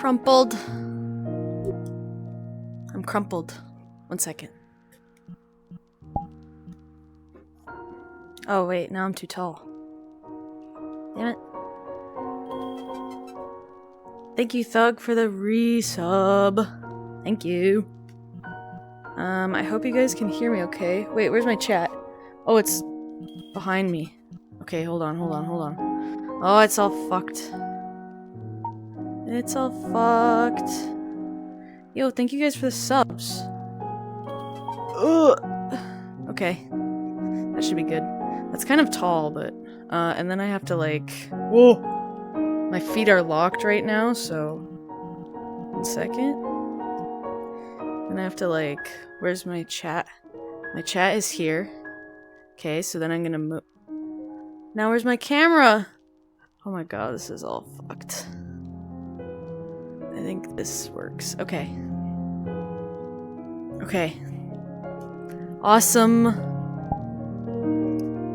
crumpled. I'm crumpled. 1 second. Oh wait, now I'm too tall. Damn it. Thank you, Thug, for the resub. Thank you. I hope you guys can hear me okay. Wait, where's my chat? Oh, it's behind me. Okay, hold on. Oh, it's all fucked. It's all fucked. Yo, thank you guys for the subs. Ugh. Okay. That should be good. That's kind of tall, but... and then I have to, like... Whoa! My feet are locked right now, so... 1 second. Then I have to, like... Where's my chat? My chat is here. Okay, so then I'm gonna move... Now where's my camera? Oh my god, this is all fucked. I think this works. Okay. Okay. Awesome.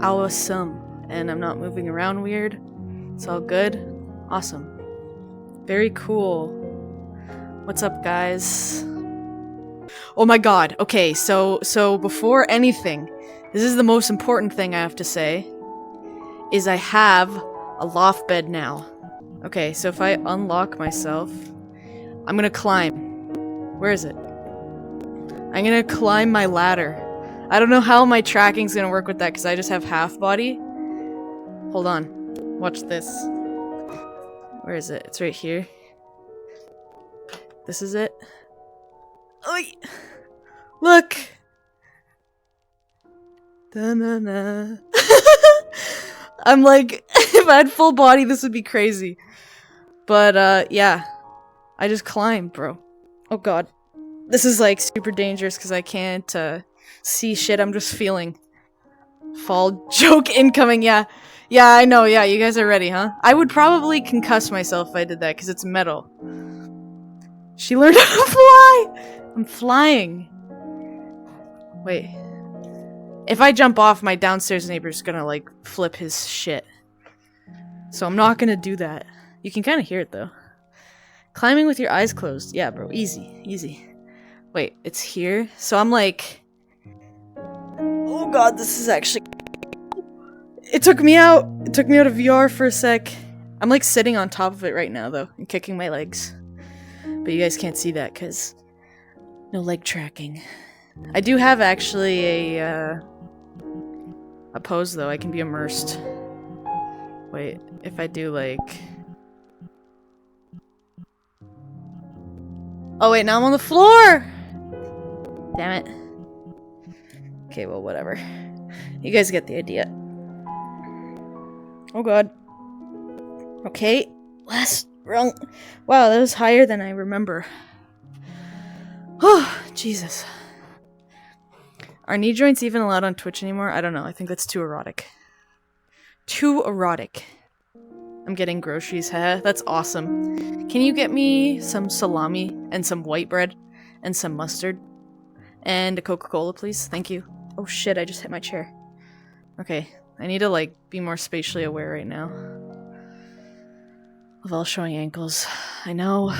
Awesome. And I'm not moving around weird. It's all good. Awesome. Very cool. What's up, guys? Oh my god. Okay, so before anything, this is the most important thing I have to say, is I have a loft bed now. Okay, so if I unlock myself, I'm gonna climb. Where is it? I'm gonna climb my ladder. I don't know how my tracking's gonna work with that because I just have half body. Hold on. Watch this. Where is it? It's right here. This is it. Oi! Look! Da-na-na. I'm like, if I had full body, this would be crazy. But, yeah. I just climbed, bro. Oh god. This is, like, super dangerous because I can't, see shit. I'm just feeling. Fall joke incoming, yeah. Yeah, I know, yeah, you guys are ready, huh? I would probably concuss myself if I did that because it's metal. She learned how to fly! I'm flying. Wait. If I jump off, my downstairs neighbor's gonna, like, flip his shit. So I'm not gonna do that. You can kind of hear it, though. Climbing with your eyes closed. Yeah, bro. Easy. Easy. Wait, it's here? So I'm, like... Oh god, this is actually... It took me out! It took me out of VR for a sec. I'm, like, sitting on top of it right now, though, and kicking my legs. But you guys can't see that, because... No leg tracking. I do have, actually, a pose, though. I can be immersed. Wait, if I do, like... Oh, wait, now I'm on the floor! Damn it. Okay, well, whatever. You guys get the idea. Oh, god. Okay, last rung. Wow, that was higher than I remember. Oh, Jesus. Are knee joints even allowed on Twitch anymore? I don't know. I think that's too erotic. Too erotic. I'm getting groceries, huh? That's awesome. Can you get me some salami and some white bread and some mustard? And a Coca-Cola, please? Thank you. Oh shit, I just hit my chair. Okay, I need to, like, be more spatially aware right now. Of all showing ankles. I know.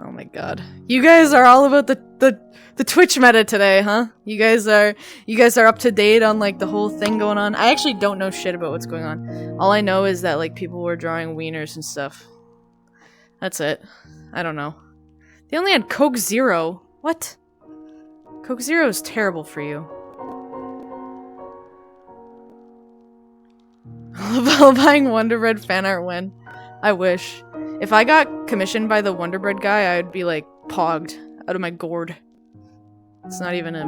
Oh my god. You guys are all about the Twitch meta today, huh? You guys are up to date on, like, the whole thing going on. I actually don't know shit about what's going on. All I know is that, like, people were drawing wieners and stuff. That's it. I don't know. They only had Coke Zero. What? Coke Zero is terrible for you. While buying Wonder Bread fan art when? I wish. If I got commissioned by the Wonder Bread guy, I'd be, like, pogged out of my gourd. It's not even a...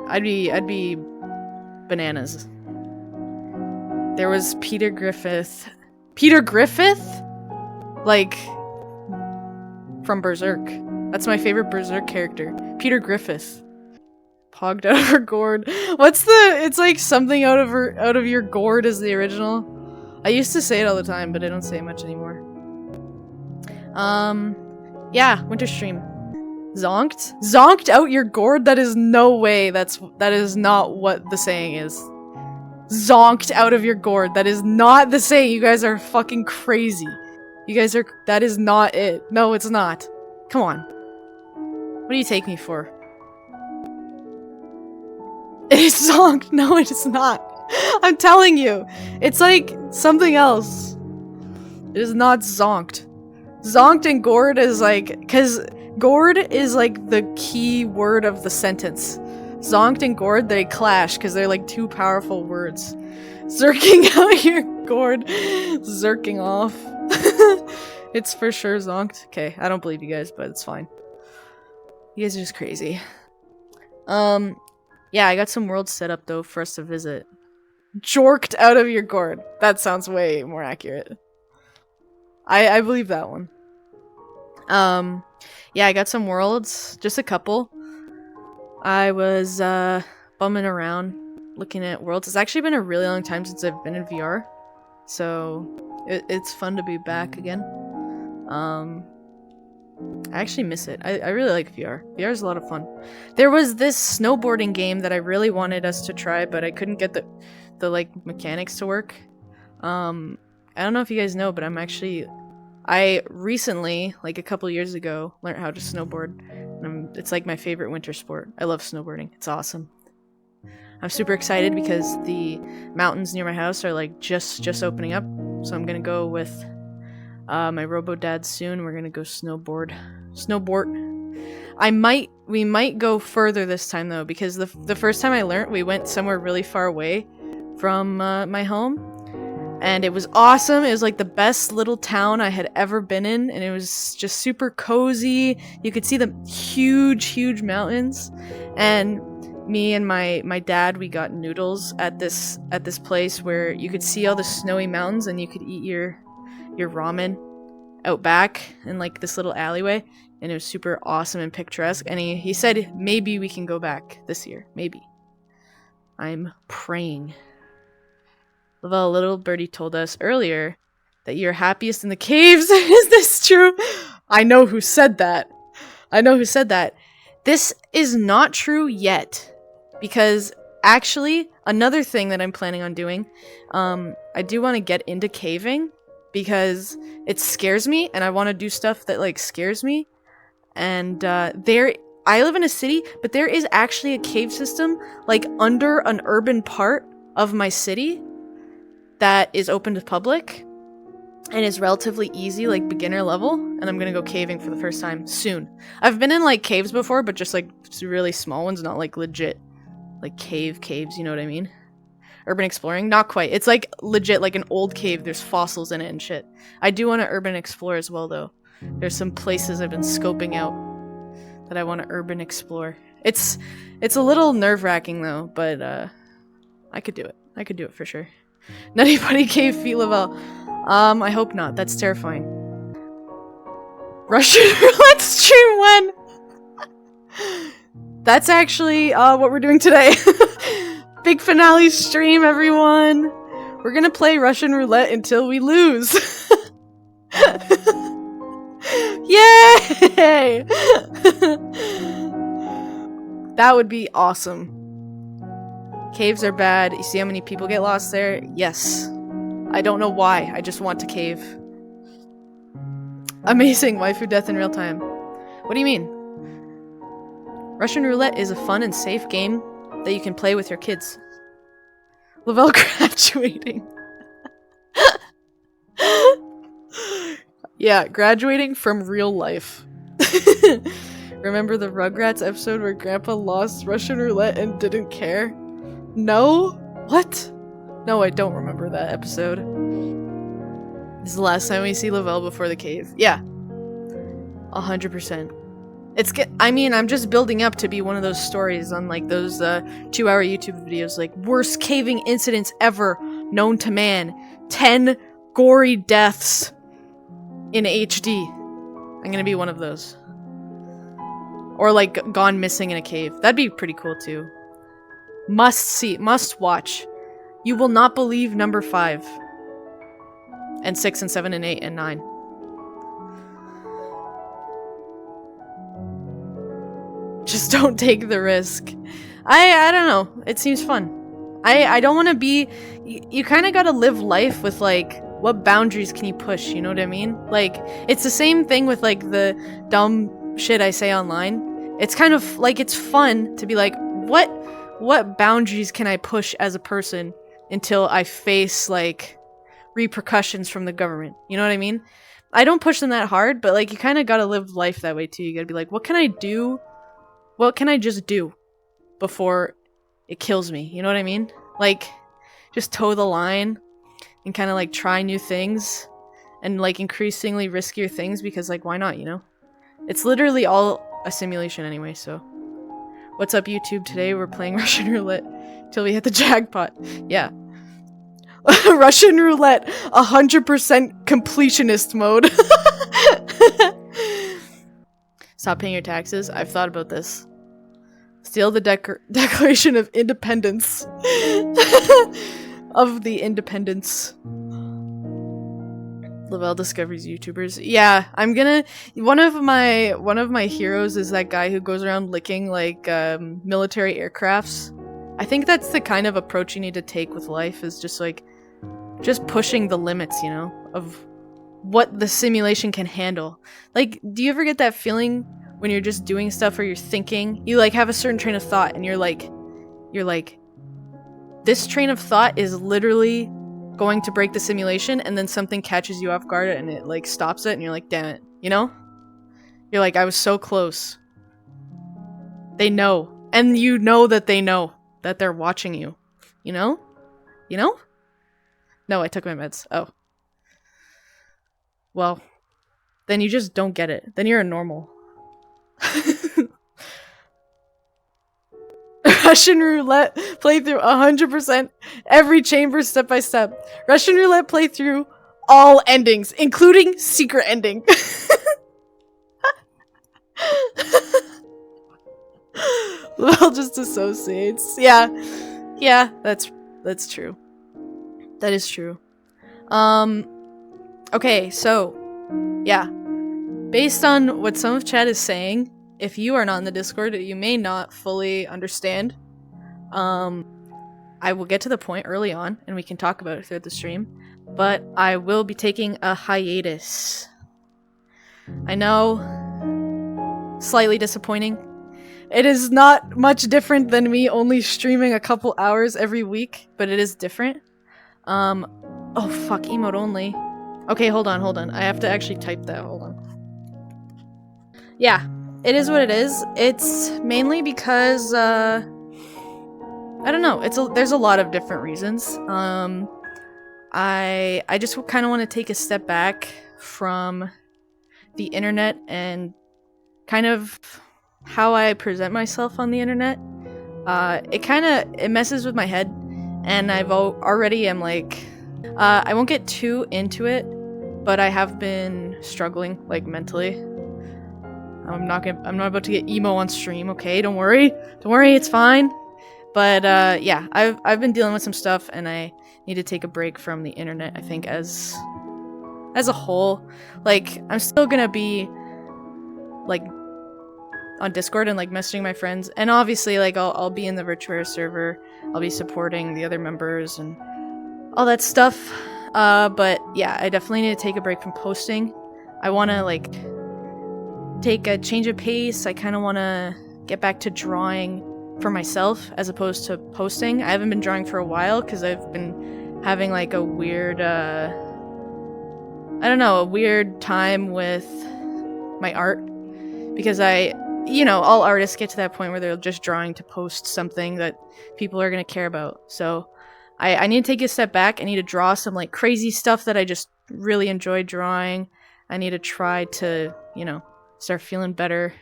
I'd be bananas. There was Peter Griffith. Peter Griffith? Like, from Berserk. That's my favorite Berserk character. Peter Griffith. Pogged out of her gourd. What's the... It's like something out of your gourd is the original. I used to say it all the time, but I don't say it much anymore. Yeah, winter stream. Zonked? Zonked out your gourd? That is no way. That is not what the saying is. Zonked out of your gourd. That is not the saying. You guys are fucking crazy. You guys are- that is not it. No, it's not. Come on. What do you take me for? It is zonked. No, it is not. I'm telling you. It's like something else. It is not zonked. Zonked and gourd is like, because gourd is like the key word of the sentence. Zonked and gourd, they clash because they're like two powerful words. Zerking out your gourd. Zerking off. It's for sure zonked. Okay, I don't believe you guys, but it's fine. You guys are just crazy. Yeah, I got some worlds set up though for us to visit. Jorked out of your gourd. That sounds way more accurate. I believe that one. Yeah, I got some worlds, just a couple. I was bumming around looking at worlds. It's actually been a really long time since I've been in VR, so it's fun to be back again. I actually miss it. I really like VR. VR is a lot of fun. There was this snowboarding game that I really wanted us to try, but I couldn't get the like mechanics to work. I don't know if you guys know, but I recently, like a couple years ago, learned how to snowboard. It's like my favorite winter sport. I love snowboarding. It's awesome. I'm super excited because the mountains near my house are like just opening up. So I'm gonna go with my robo-dad soon. We're gonna go snowboard. We might go further this time though, because the first time I learned, we went somewhere really far away from my home. And it was awesome. It was like the best little town I had ever been in, and it was just super cozy. You could see the huge mountains. And me and my dad, we got noodles at this place where you could see all the snowy mountains and you could eat your ramen out back in like this little alleyway, and it was super awesome and picturesque. And he said maybe we can go back this year. Maybe. I'm praying. Well, little birdie told us earlier that you're happiest in the caves. Is this true? I know who said that. This is not true yet. Because actually, another thing that I'm planning on doing, I do want to get into caving because it scares me and I want to do stuff that like scares me. And I live in a city, but there is actually a cave system like under an urban part of my city that is open to public and is relatively easy, like beginner level, and I'm gonna go caving for the first time soon. I've been in like caves before, but just like really small ones, not like legit like caves, you know what I mean? Urban exploring? Not quite. It's like legit like an old cave, there's fossils in it and shit. I do want to urban explore as well though. There's some places I've been scoping out that I want to urban explore. It's a little nerve-wracking though, but I could do it for sure. Nutty Buddy Cave Feet Lavelle. I hope not. That's terrifying. Russian roulette stream when? That's actually what we're doing today. Big finale stream, everyone. We're gonna play Russian roulette until we lose. Yay! That would be awesome. Caves are bad. You see how many people get lost there? Yes. I don't know why. I just want to cave. Amazing. Waifu death in real time. What do you mean? Russian roulette is a fun and safe game that you can play with your kids. Lavelle graduating. Yeah, graduating from real life. Remember the Rugrats episode where Grandpa lost Russian roulette and didn't care? No? What? No, I don't remember that episode. This is the last time we see Lavelle before the cave. Yeah. 100%. I'm just building up to be one of those stories on like those 2-hour YouTube videos like worst caving incidents ever known to man. 10 gory deaths in HD. I'm gonna be one of those. Or like gone missing in a cave. That'd be pretty cool too. Must see, must watch. You will not believe number 5. And 6 and 7 and 8 and 9. Just don't take the risk. I don't know. It seems fun. I don't want to be... You kind of gotta live life with, like, what boundaries can you push, you know what I mean? Like, it's the same thing with, like, the dumb shit I say online. It's kind of, like, it's fun to be like, what boundaries can I push as a person until I face, like, repercussions from the government? You know what I mean? I don't push them that hard, but, like, you kind of gotta live life that way, too. You gotta be like, what can I do? What can I just do before it kills me? You know what I mean? Like, just toe the line and kind of, like, try new things and, like, increasingly riskier things because, like, why not, you know? It's literally all a simulation anyway, so. What's up, YouTube? Today we're playing Russian roulette till we hit the jackpot. Yeah. Russian roulette, 100% completionist mode. Stop paying your taxes. I've thought about this. Steal the Declaration of Independence. Of the Independence. Lavelle discovers YouTubers. Yeah, I'm gonna... One of my heroes is that guy who goes around licking, like, military aircrafts. I think that's the kind of approach you need to take with life, is just, like, just pushing the limits, you know, of what the simulation can handle. Like, do you ever get that feeling when you're just doing stuff or you're thinking, you, like, have a certain train of thought and you're like, this train of thought is literally going to break the simulation, and then something catches you off guard and it, like, stops it, and you're like, damn it, you know? You're like, I was so close. They know. And you know that they know that they're watching you. You know? You know? No, I took my meds. Oh. Well, then you just don't get it. Then you're a normal. Russian roulette playthrough 100%. Every chamber step by step. Russian roulette playthrough, all endings, including secret ending. Well, just associates. Yeah. Yeah, that's true. That is true. Okay, so, yeah. Based on what some of chat is saying, if you are not in the Discord, you may not fully understand. I will get to the point early on, and we can talk about it throughout the stream, but I will be taking a hiatus. I know, slightly disappointing. It is not much different than me only streaming a couple hours every week, but it is different. Oh fuck, emote only. Okay, hold on. I have to actually type that, hold on. Yeah, it is what it is. It's mainly because, I don't know, there's a lot of different reasons. I just kind of want to take a step back from the internet and kind of how I present myself on the internet. It messes with my head, and I've already am like, I won't get too into it, but I have been struggling, like, mentally. I'm not about to get emo on stream, okay? Don't worry, it's fine. But yeah, I've been dealing with some stuff, and I need to take a break from the internet, I think, as a whole. Like, I'm still gonna be, like, on Discord and, like, messaging my friends, and obviously, like, I'll be in the Virtuaire server, I'll be supporting the other members and all that stuff, but yeah, I definitely need to take a break from posting. I want to, like, take a change of pace. I kind of want to get back to drawing for myself as opposed to posting. I haven't been drawing for a while because I've been having, like, a weird, I don't know, a weird time with my art, because all artists get to that point where they're just drawing to post something that people are going to care about. So I need to take a step back. I need to draw some, like, crazy stuff that I just really enjoy drawing. I need to try to, start feeling better,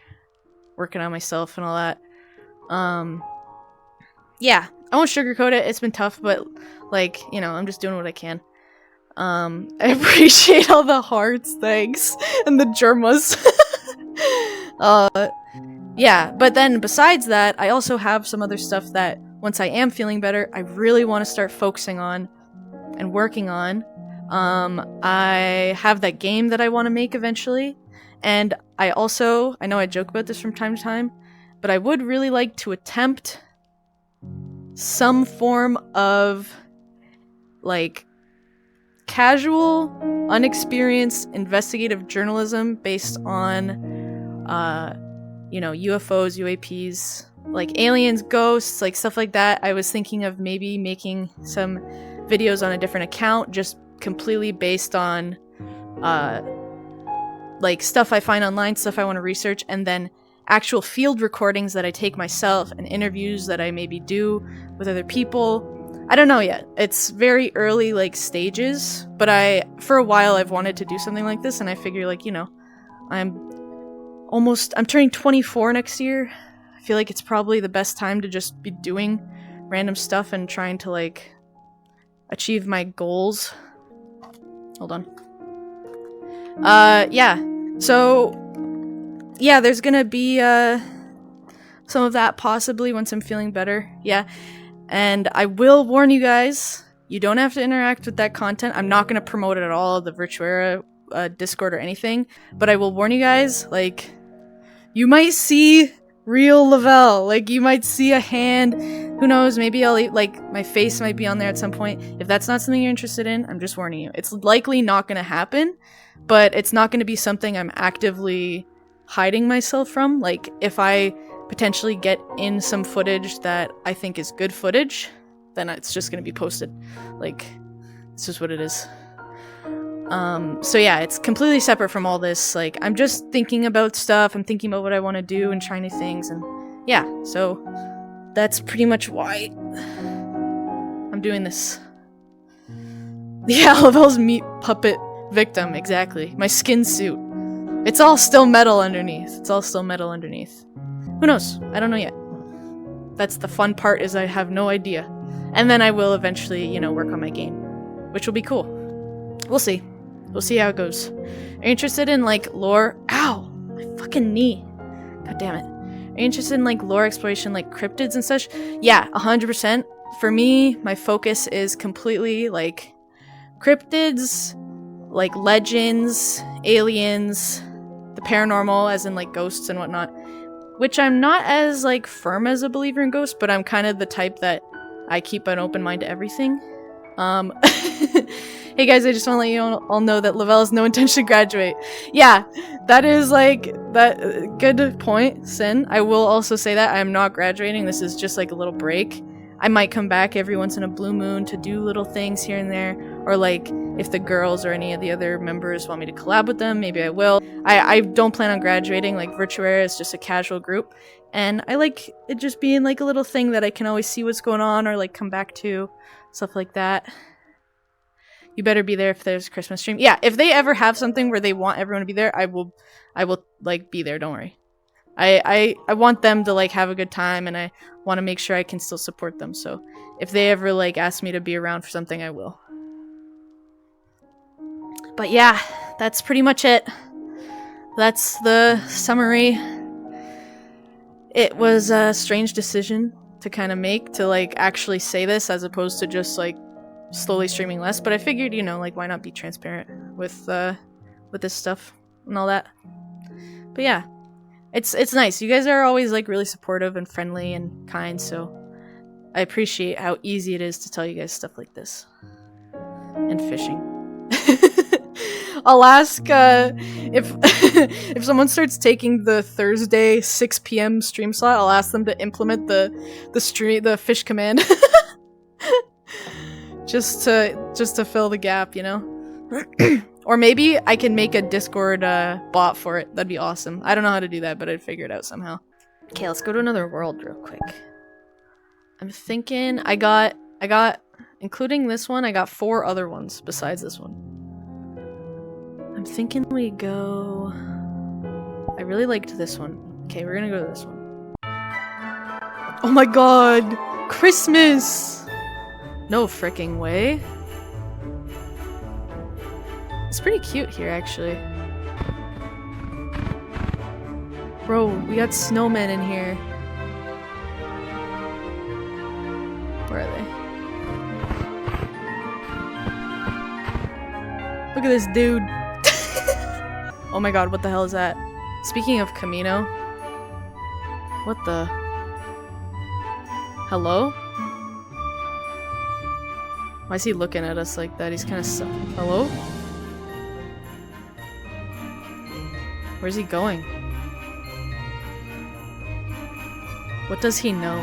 working on myself and all that. Yeah, I won't sugarcoat it. It's been tough, but, like, I'm just doing what I can. I appreciate all the hearts, thanks, and the germas. Yeah, but then besides that, I also have some other stuff that, once I am feeling better, I really want to start focusing on and working on. I have that game that I want to make eventually, and I know I joke about this from time to time, but I would really like to attempt some form of like casual, unexperienced investigative journalism based on you know, UFOs, UAPs, like aliens, ghosts, like stuff like that. I was thinking of maybe making some videos on a different account, just completely based on like stuff I find online, stuff I want to research, and then actual field recordings that I take myself and interviews that I maybe do with other people. I don't know yet. It's very early like stages, but for a while I've wanted to do something like this, and I figure like, you know, I'm turning 24 next year. I feel like it's probably the best time to just be doing random stuff and trying to like achieve my goals. Hold on. Yeah. So yeah, there's gonna be some of that possibly once I'm feeling better. Yeah. And I will warn you guys, you don't have to interact with that content. I'm not gonna promote it at all, the Virtuera Discord or anything, but I will warn you guys, like, you might see real Lavelle. Like, you might see a hand. Who knows? Maybe like, my face might be on there at some point. If that's not something you're interested in, I'm just warning you. It's likely not going to happen, but it's not going to be something I'm actively hiding myself from. Like, if I potentially get in some footage that I think is good footage, then it's just going to be posted. Like, it's just what it is. So yeah, it's completely separate from all this. Like, I'm just thinking about stuff, I'm thinking about what I want to do and try new things, and yeah, so that's pretty much why I'm doing this. Yeah, Lavelle's meat puppet victim, exactly. My skin suit. It's all still metal underneath. Who knows? I don't know yet. That's the fun part, is I have no idea. And then I will eventually, you know, work on my game, which will be cool. We'll see. We'll see how it goes. Are you interested in, like, lore? Ow! My fucking knee. God damn it. Are you interested in, like, lore exploration, like, cryptids and such? Yeah, 100%. For me, my focus is completely, like, cryptids, like, legends, aliens, the paranormal, as in, like, ghosts and whatnot. Which I'm not as, like, firm as a believer in ghosts, but I'm kind of the type that I keep an open mind to everything. Hey guys, I just want to let you all know that Lavelle has no intention to graduate. Yeah, that is like, that good point, Sin. I will also say that I'm not graduating. This is just like a little break. I might come back every once in a blue moon to do little things here and there, or like if the girls or any of the other members want me to collab with them, maybe I will. I don't plan on graduating. Like, Virtuera is just a casual group, and I like it just being like a little thing that I can always see what's going on or like come back to, stuff like that. You better be there if there's a Christmas stream. Yeah, if they ever have something where they want everyone to be there, I will like be there, don't worry. I want them to like have a good time, and I want to make sure I can still support them. So if they ever like ask me to be around for something, I will. But yeah, that's pretty much it. That's the summary. It was a strange decision to kind of make, to like actually say this as opposed to just like slowly streaming less, but I figured, you know, like, why not be transparent with this stuff and all that. But yeah, it's nice. You guys are always like really supportive and friendly and kind, so I appreciate how easy it is to tell you guys stuff like this. And fishing. I'll ask if if someone starts taking the Thursday 6 p.m. stream slot, I'll ask them to implement the fish command. just to fill the gap, you know? Or maybe I can make a Discord bot for it. That'd be awesome. I don't know how to do that, but I'd figure it out somehow. Okay, let's go to another world real quick. I'm thinking I got including this one, I got 4 other ones besides this one. I'm thinking we go... I really liked this one. Okay, we're gonna go to this one. Oh my god! Christmas! No fricking way. It's pretty cute here, actually. Bro, we got snowmen in here. Where are they? Look at this dude. Oh my god, what the hell is that? Speaking of Camino. What the? Hello? Why is he looking at us like that? He's kind of hello? Where's he going? What does he know?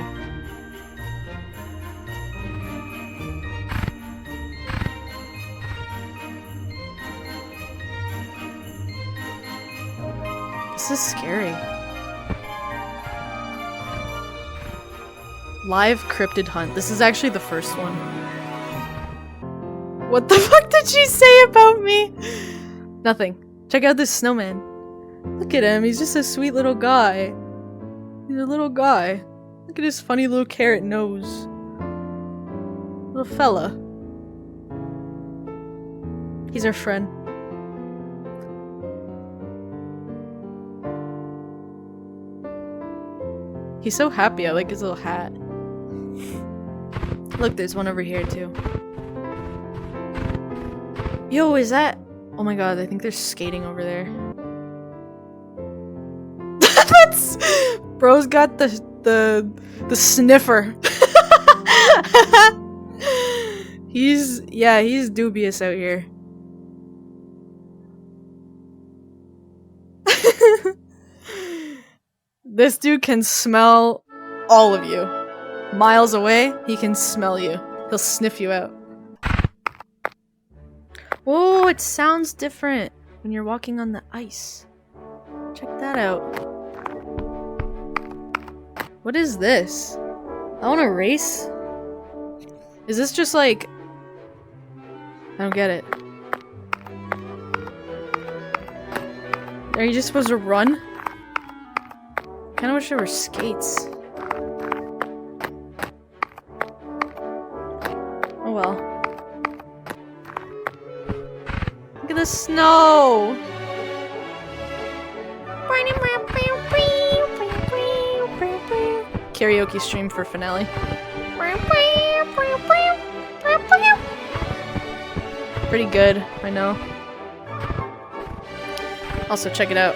This is scary. Live cryptid hunt. This is actually the first one. What the fuck did she say about me? Nothing. Check out this snowman. Look at him. He's just a sweet little guy. He's a little guy. Look at his funny little carrot nose. Little fella. He's our friend. He's so happy. I like his little hat. Look, there's one over here too. Yo, is that? Oh my god, I think they're skating over there. That's bro's got the sniffer. he's dubious out here. This dude can smell all of you. Miles away, he can smell you. He'll sniff you out. Whoa, it sounds different when you're walking on the ice. Check that out. What is this? I want to race? Is this just like... I don't get it. Are you just supposed to run? Kinda wish there were skates. Oh well. Look at the snow! Karaoke stream for finale. Pretty good, I know. Also, check it out.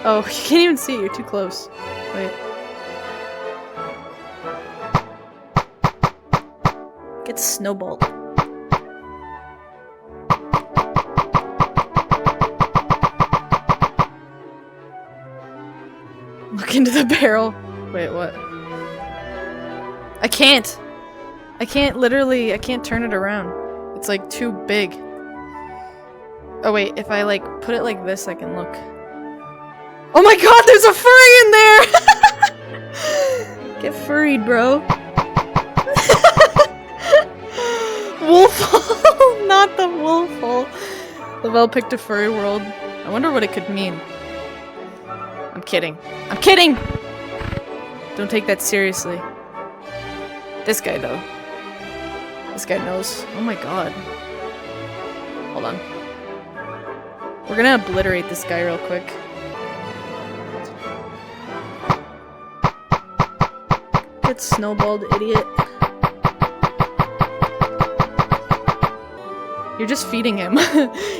Oh, you can't even see it, you're too close. Wait. Get snowballed. Look into the barrel. Wait, what? I can't! I can't turn it around. It's like too big. Oh wait, if I like put it like this, I can look. Oh my god, there's a furry in there! Get furried, bro. Wolf hole! Not the wolf hole. Lavelle picked a furry world. I wonder what it could mean. I'm kidding. I'm kidding! Don't take that seriously. This guy, though. This guy knows. Oh my god. Hold on. We're gonna obliterate this guy real quick. Get snowballed, idiot. You're just feeding him.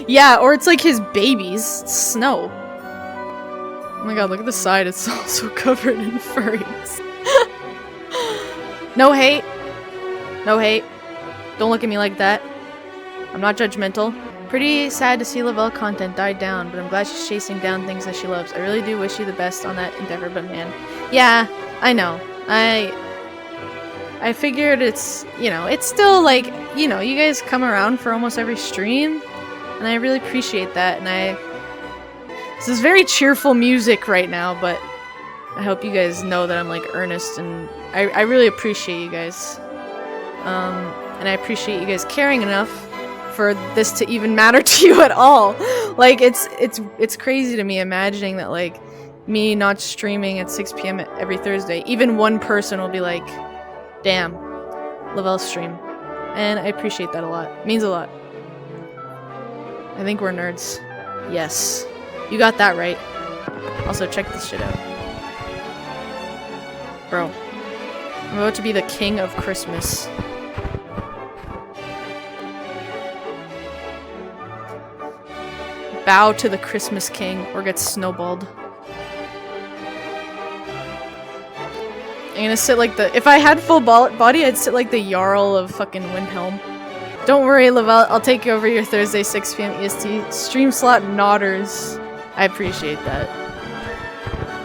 Yeah, or it's like his babies. It's snow. Oh my god, look at the side. It's also covered in furries. No hate. No hate. Don't look at me like that. I'm not judgmental. Pretty sad to see Lavelle content die down, but I'm glad she's chasing down things that she loves. I really do wish you the best on that endeavor, but man. Yeah, I know. I figured it's, you know, it's still like, you know, you guys come around for almost every stream, and I really appreciate that, and this is very cheerful music right now, but I hope you guys know that I'm like earnest, and I really appreciate you guys. And I appreciate you guys caring enough for this to even matter to you at all. Like, it's crazy to me imagining that, like, me not streaming at 6 p.m. every Thursday, even one person will be like, damn, Lavelle's stream. And I appreciate that a lot. It means a lot. I think we're nerds. Yes. You got that right. Also, check this shit out. Bro. I'm about to be the king of Christmas. Bow to the Christmas king or get snowballed. I'm gonna sit like the- if I had full body, I'd sit like the Jarl of fucking Windhelm. Don't worry, Lavelle, I'll take over your Thursday 6 p.m. EST stream slot nodders. I appreciate that.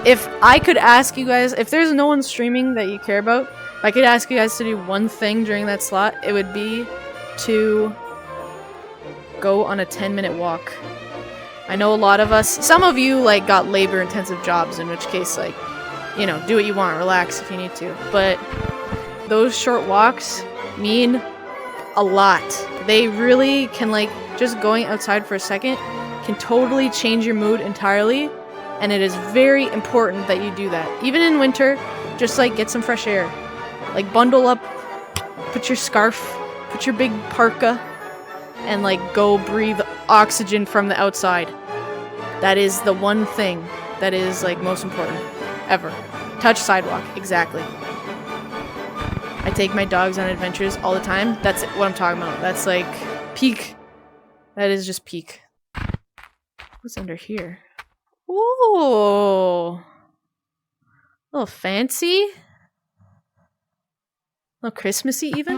If I could ask you guys, if there's no one streaming that you care about, if I could ask you guys to do one thing during that slot, it would be to go on a 10-minute walk. I know a lot of us, some of you like got labor-intensive jobs, in which case like, you know, do what you want, relax if you need to. But those short walks mean a lot. They really can, like, just going outside for a second can totally change your mood entirely. And it is very important that you do that. Even in winter, just like get some fresh air. Like bundle up, put your scarf, put your big parka, and like go breathe oxygen from the outside. That is the one thing that is like most important ever. Touch sidewalk, exactly. I take my dogs on adventures all the time. That's what I'm talking about. That's like peak. That is just peak. What's under here? Ooh. A little fancy. A little Christmassy even.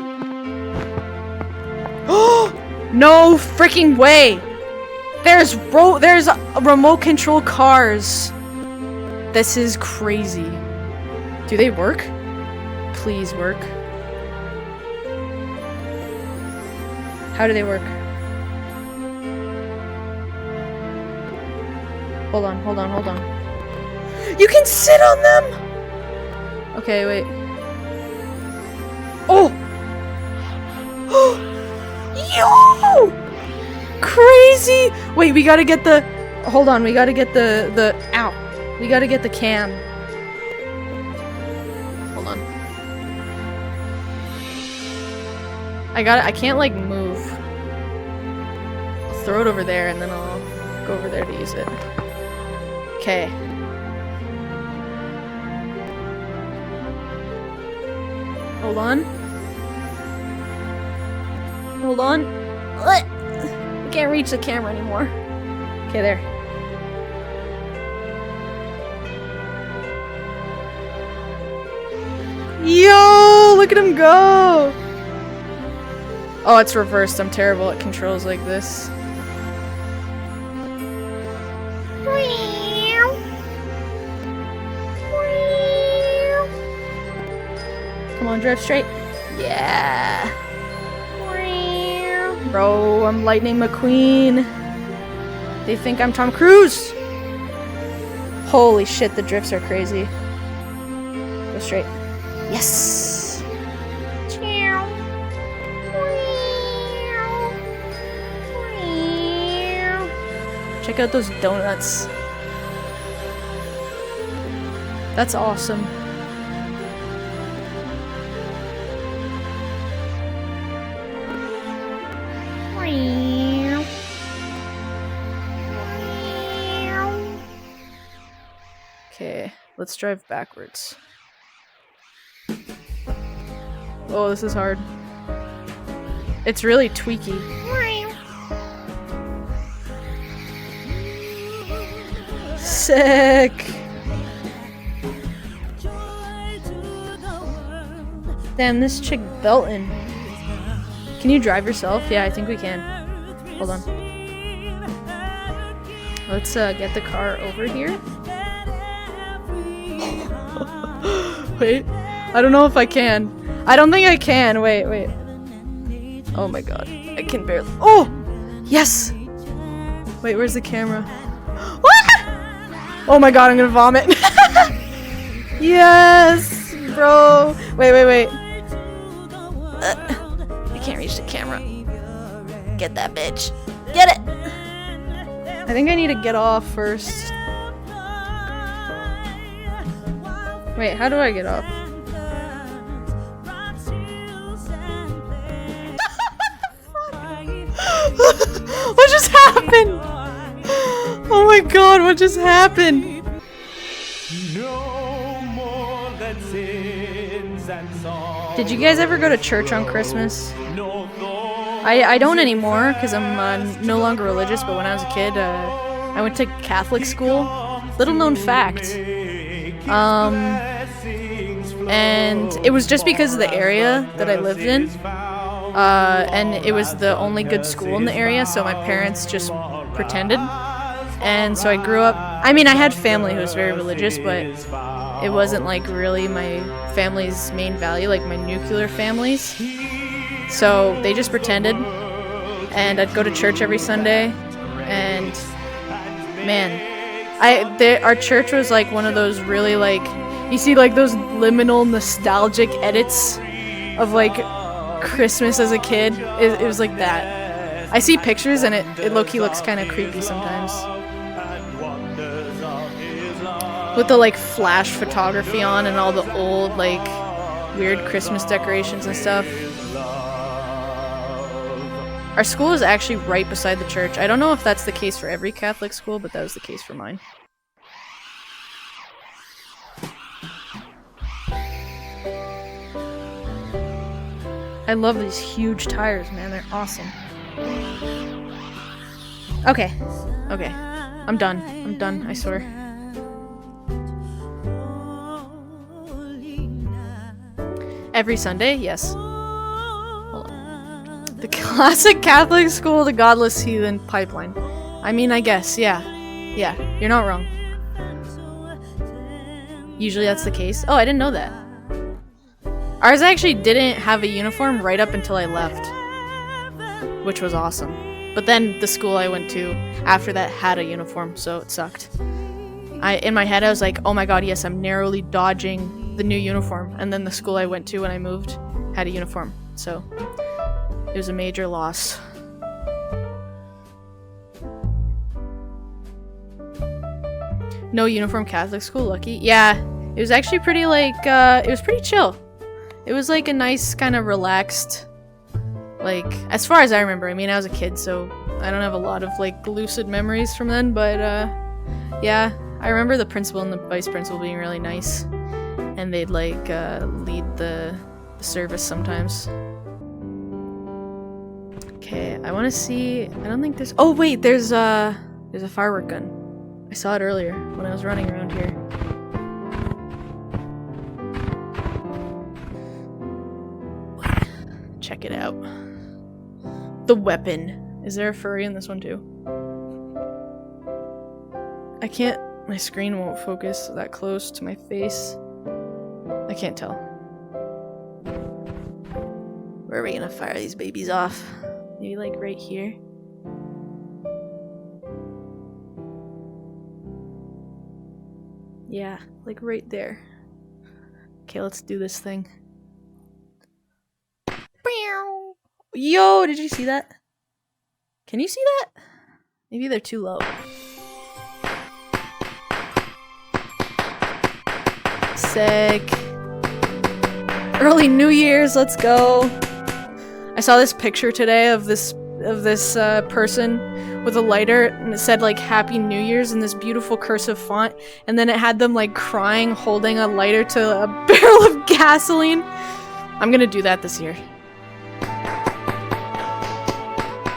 Oh! No freaking way! There's remote control cars. This is crazy. Do they work? Please work. How do they work? Hold on, hold on, hold on. You can sit on them! Okay, wait. Oh! Yo! Crazy! Wait, we gotta get the... Hold on, we gotta get the... Ow. We gotta get the cam. Hold on. I can't, like, move. I'll throw it over there, and then I'll go over there to use it. Okay. Hold on. Hold on. I can't reach the camera anymore. Okay, there. Yo! Look at him go! Oh, it's reversed. I'm terrible at controls like this. Come on, drive straight. Yeah. Bro, I'm Lightning McQueen. They think I'm Tom Cruise. Holy shit, the drifts are crazy. Go straight. Yes. Check out those donuts. That's awesome. Okay, let's drive backwards. Oh, this is hard. It's really tweaky. Sick! Damn, this chick beltin'. Can you drive yourself? Yeah, I think we can. Hold on. Let's get the car over here. Wait, I don't know if I can. I don't think I can. Wait, wait. Oh my god, I can barely. Oh! Yes! Wait, where's the camera? Oh my god, I'm gonna vomit. Yes! Bro! Wait, wait, wait. I can't reach the camera. Get that bitch. Get it! I think I need to get off first. Wait, how do I get off? What just happened? Oh my god, what just happened? Did you guys ever go to church on Christmas? I don't anymore because I'm no longer religious, but when I was a kid, I went to Catholic school. Little known fact. and it was just because of the area that I lived in. And it was the only good school in the area, so my parents just pretended. And so I grew up, I mean, I had family who was very religious, but it wasn't like really my family's main value, like my nuclear families. So they just pretended, and I'd go to church every Sunday, and man, our church was like one of those really like, you see like those liminal nostalgic edits of like Christmas as a kid. It was like that. I see pictures and it low-key looks kind of creepy sometimes. With the like flash photography on and all the old like weird Christmas decorations and stuff. Our school is actually right beside the church. I don't know if that's the case for every Catholic school, but that was the case for mine. I love these huge tires, man. They're awesome. Okay. Okay. I'm done. I'm done, I swear. Every Sunday? Yes. Hold on. The classic Catholic school, the godless heathen pipeline. I mean, I guess, yeah. Yeah, you're not wrong. Usually that's the case. Oh, I didn't know that. Ours actually didn't have a uniform right up until I left, which was awesome. But then the school I went to after that had a uniform, so it sucked. In my head I was like, oh my god, yes, I'm narrowly dodging the new uniform. And then the school I went to when I moved had a uniform, so it was a major loss. No uniform Catholic school, lucky. Yeah, it was actually pretty like, it was pretty chill. It was like a nice kind of relaxed, like, as far as I remember. I mean, I was a kid, so I don't have a lot of like lucid memories from then, but yeah, I remember the principal and the vice principal being really nice, and they'd like lead the service sometimes. Okay, I want to see. I don't think there's. Oh wait, there's a firework gun. I saw it earlier when I was running around here. Check it out. The weapon. Is there a furry in this one too? I can't. My screen won't focus that close to my face. I can't tell. Where are we gonna fire these babies off? Maybe like right here? Yeah, like right there. Okay, let's do this thing. Yo, did you see that? Can you see that? Maybe they're too low. Sick. Early New Year's, let's go. I saw this picture today of this person with a lighter, and it said like Happy New Year's in this beautiful cursive font, and then it had them like crying holding a lighter to a barrel of gasoline. I'm gonna do that this year.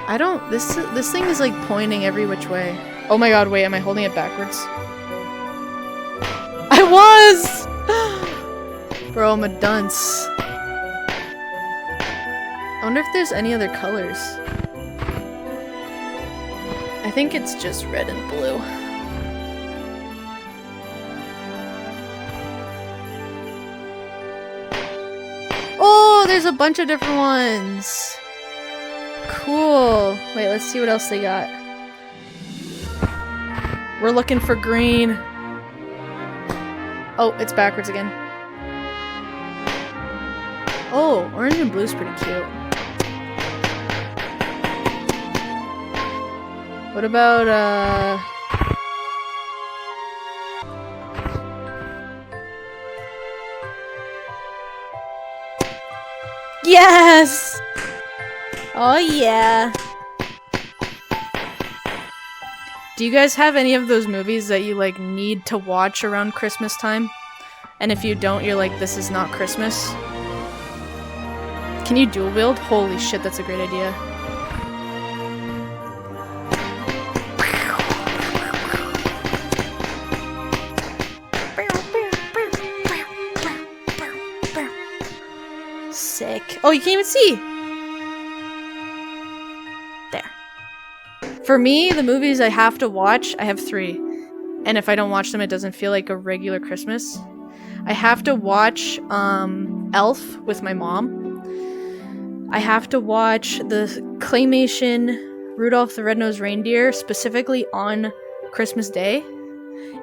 I don't, this thing is like pointing every which way. Oh my god, wait, am I holding it backwards? I was! Bro, I'm a dunce. I wonder if there's any other colors. I think it's just red and blue. Oh, there's a bunch of different ones. Cool. Wait, let's see what else they got. We're looking for green. Oh, it's backwards again. Oh, orange and blue's pretty cute. What about, Yes! Oh yeah! Do you guys have any of those movies that you like need to watch around Christmas time? And if you don't, you're like, this is not Christmas? Can you dual wield? Holy shit, that's a great idea. Oh, you can't even see! There. For me, the movies I have to watch, I have 3. And if I don't watch them, it doesn't feel like a regular Christmas. I have to watch, Elf with my mom. I have to watch the claymation Rudolph the Red-Nosed Reindeer, specifically on Christmas Day.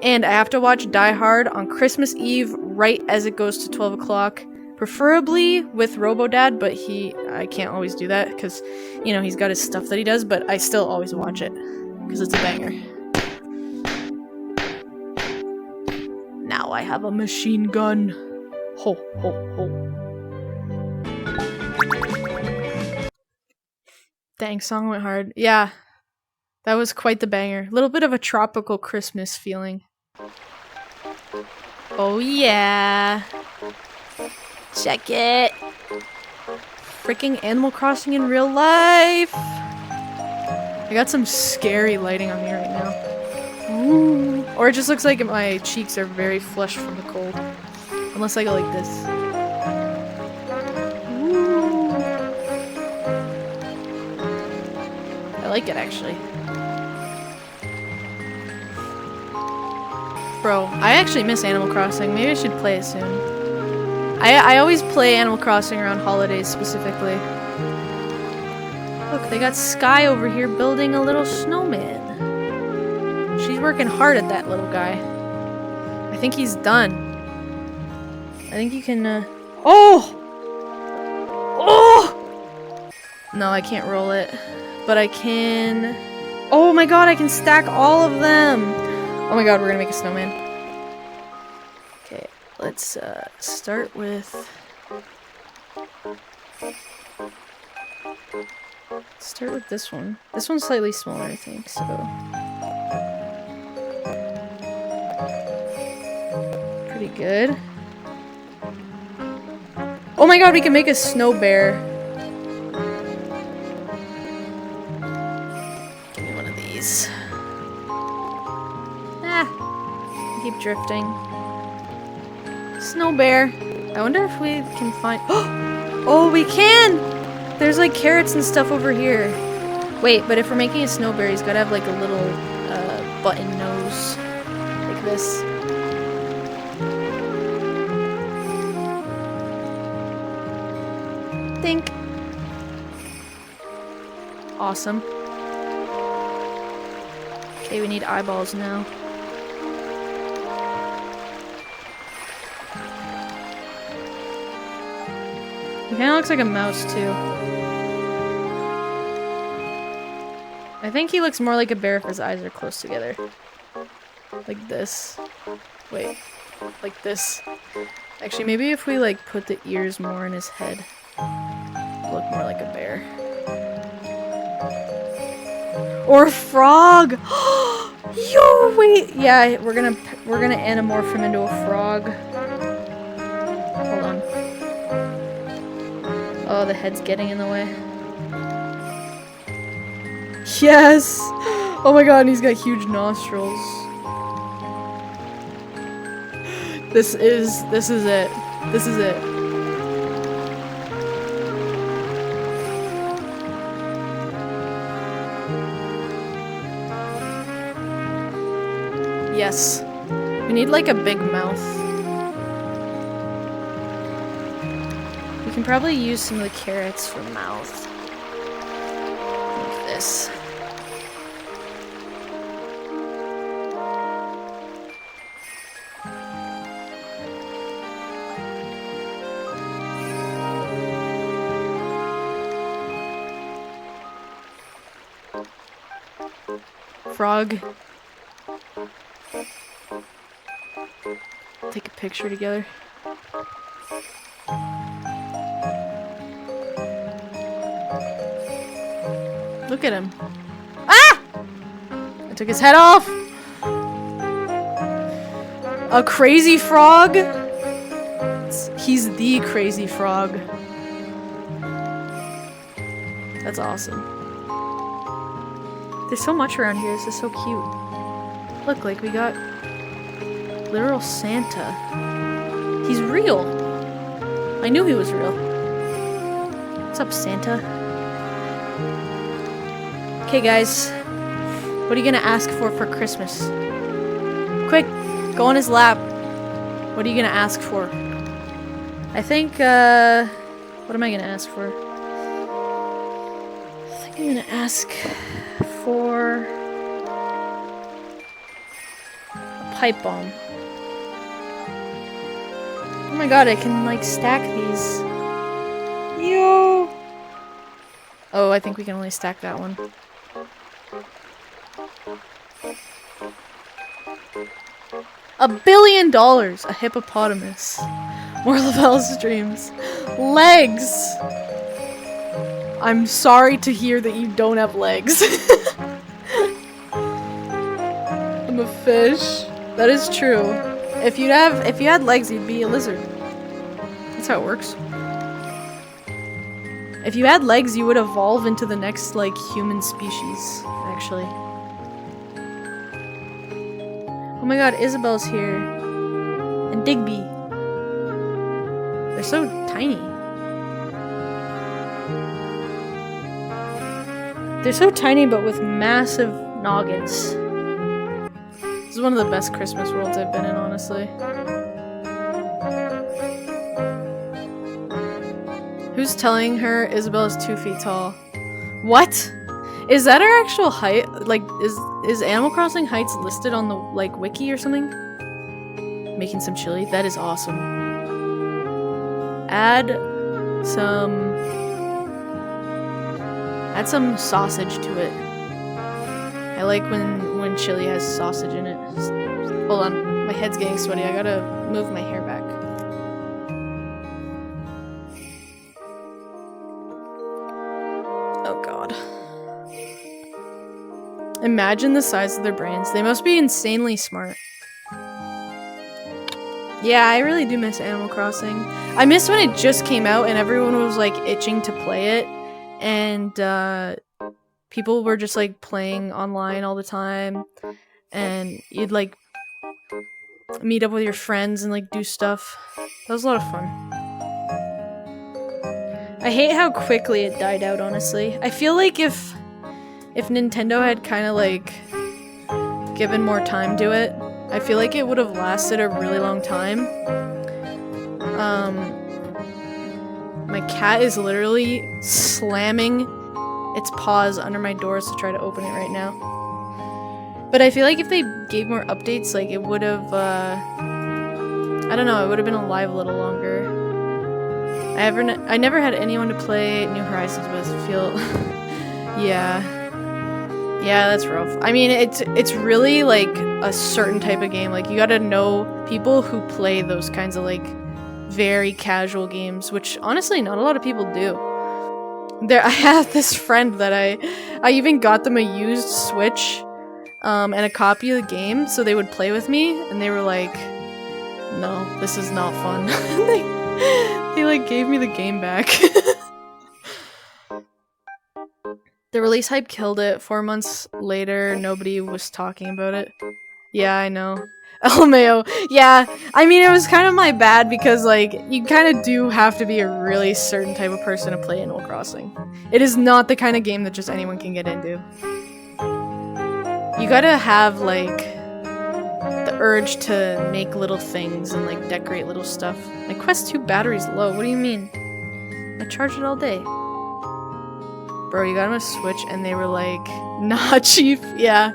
And I have to watch Die Hard on Christmas Eve, right as it goes to 12 o'clock. Preferably with Robo-Dad, but I can't always do that, because, you know, he's got his stuff that he does, but I still always watch it, because it's a banger. Now I have a machine gun. Ho, ho, ho. Dang, song went hard. Yeah, that was quite the banger. A little bit of a tropical Christmas feeling. Oh yeah. Check it. Freaking Animal Crossing in real life. I got some scary lighting on me right now. Ooh. Or it just looks like my cheeks are very flushed from the cold. Unless I go like this. Ooh. I like it actually. Bro, I actually miss Animal Crossing. Maybe I should play it soon. I always play Animal Crossing around holidays specifically. Look, they got Sky over here building a little snowman. She's working hard at that little guy. I think he's done. I think you can, Oh! Oh! No, I can't roll it. But I can... Oh my god, I can stack all of them! Oh my god, we're gonna make a snowman. Okay, let's, start with... Start with this one. This one's slightly smaller, I think, so... Pretty good. Oh my god, we can make a snow bear. Give me one of these. Ah, keep drifting. Snow bear. I wonder if we can find... Oh, we can! There's like carrots and stuff over here. Wait, but if we're making a snow bear, he's gotta have like a little button nose. Like this. Think. Awesome. Okay, we need eyeballs now. He kinda looks like a mouse, too. I think he looks more like a bear if his eyes are close together. Like this. Wait. Like this. Actually, maybe if we, like, put the ears more in his head. Look more like a bear. Or a frog! Yo, wait! Yeah, we're gonna anamorph him into a frog. Hold on. Oh, the head's getting in the way. Yes! Oh my god, and he's got huge nostrils. This is it. This is it. Yes. We need like a big mouth. We can probably use some of the carrots for mouth. Like this. Frog. Take a picture together. Look at him. Ah! I took his head off! A crazy frog? He's the crazy frog. That's awesome. There's so much around here. This is so cute. Look, like we got literal Santa. He's real. I knew he was real. What's up, Santa? Okay, guys. What are you gonna ask for Christmas? Quick, go on his lap. What are you gonna ask for? I think, what am I gonna ask for? I think I'm gonna ask for a pipe bomb. Oh my god, I can, like, stack these. Yo! Oh, I think we can only stack that one. $1 billion! A hippopotamus. More Lavelle's dreams. Legs! I'm sorry to hear that you don't have legs. I'm a fish. That is true. If you had legs, you'd be a lizard. That's how it works. If you had legs, you would evolve into the next, like, human species, actually. Oh my god, Isabel's here. And Digby. They're so tiny. They're so tiny, but with massive noggins. This is one of the best Christmas worlds I've been in, honestly. Who's telling her Isabel is 2 feet tall? What? Is that her actual height? Like, is Animal Crossing heights listed on the, like, wiki or something? Making some chili? That is awesome. Add some sausage to it. I like when chili has sausage in it. Hold on, my head's getting sweaty. I gotta move my hair back. Oh god. Imagine the size of their brains. They must be insanely smart. Yeah, I really do miss Animal Crossing. I miss when it just came out and everyone was like itching to play it, and people were just like playing online all the time, and you'd like meet up with your friends and like do stuff. That was a lot of fun. I hate how quickly it died out, honestly. I feel like if Nintendo had kind of like given more time to it, I feel like it would have lasted a really long time. My cat is literally slamming its paws under my doors to try to open it right now. But I feel like if they gave more updates, like, it would have, I don't know, it would have been alive a little longer. I never had anyone to play New Horizons with. Yeah, that's rough. I mean, it's really, like, a certain type of game. Like, you gotta know people who play those kinds of, like, very casual games, which, honestly, not a lot of people do. I have this friend that I even got them a used Switch, and a copy of the game, so they would play with me, and they were like, no, this is not fun. they like, gave me the game back. The release hype killed it. 4 months later, nobody was talking about it. Yeah, I know. LMAO. Yeah, I mean, it was kind of my bad because, like, you kind of do have to be a really certain type of person to play Animal Crossing. It is not the kind of game that just anyone can get into. You gotta have, like, the urge to make little things and, like, decorate little stuff. My Quest 2 battery's low. What do you mean? I charged it all day. Bro, you got him a Switch and they were like, nah, chief. Yeah,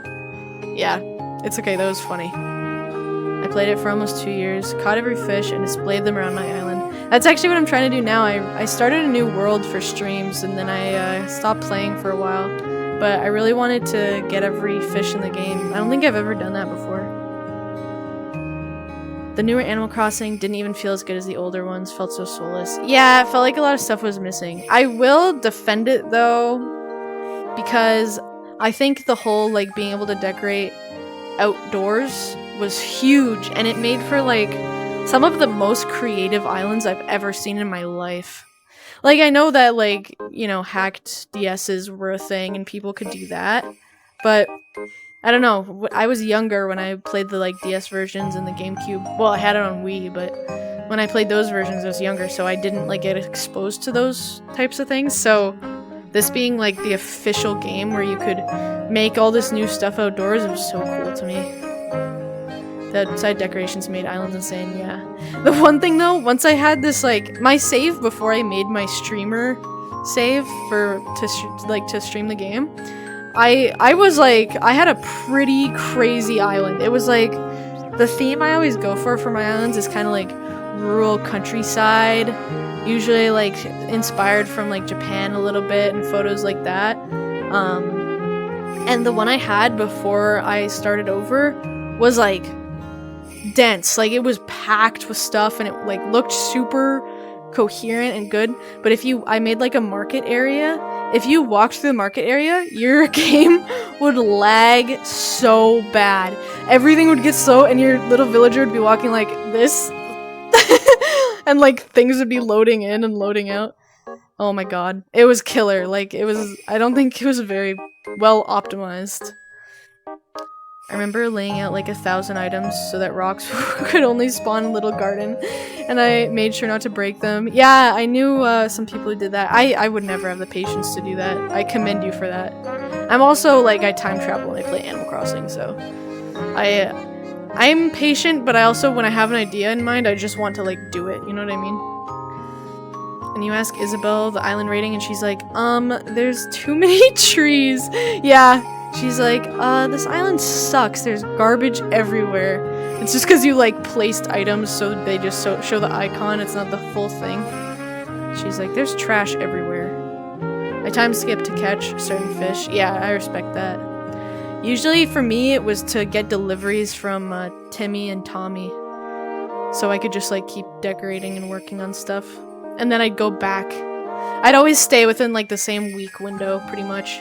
it's okay, that was funny. I played it for almost 2 years, caught every fish, and displayed them around my island. That's actually what I'm trying to do now. I started a new world for streams, and then I stopped playing for a while. But I really wanted to get every fish in the game. I don't think I've ever done that before. The newer Animal Crossing didn't even feel as good as the older ones, felt so soulless. Yeah, it felt like a lot of stuff was missing. I will defend it, though, because I think the whole, like, being able to decorate outdoors was huge, and it made for, like, some of the most creative islands I've ever seen in my life. Like, I know that, like, you know, hacked DSs were a thing and people could do that, but I don't know. I was younger when I played the, like, DS versions and the GameCube. Well, I had it on Wii, but when I played those versions I was younger, so I didn't like get exposed to those types of things. So this being like the official game where you could make all this new stuff outdoors, it was so cool to me. The side decorations made islands insane, yeah. The one thing though, once I had this like my save before I made my streamer save to stream the game, I was like, I had a pretty crazy island. It was like, the theme I always go for my islands is kind of like rural countryside, usually like inspired from like Japan a little bit and photos like that. And the one I had before I started over was like dense, like it was packed with stuff and it like looked super coherent and good. But I made like a market area. If you walked through the market area, your game would lag so bad. Everything would get slow and your little villager would be walking like this. And like things would be loading in and loading out. Oh my god. It was killer. Like I don't think it was very well optimized. I remember laying out like 1,000 items so that rocks could only spawn a little garden, and I made sure not to break them. Yeah, I knew some people who did that. I would never have the patience to do that. I commend you for that. I'm also like, I time travel when I play Animal Crossing, so I'm patient, but I also, when I have an idea in mind, I just want to like do it, you know what I mean? And you ask Isabel the island rating and she's like, there's too many trees. Yeah. She's like, this island sucks. There's garbage everywhere. It's just because you, like, placed items so they just show the icon. It's not the full thing. She's like, there's trash everywhere. I time skip to catch certain fish. Yeah, I respect that. Usually, for me, it was to get deliveries from Timmy and Tommy. So I could just, like, keep decorating and working on stuff. And then I'd go back. I'd always stay within, like, the same week window, pretty much.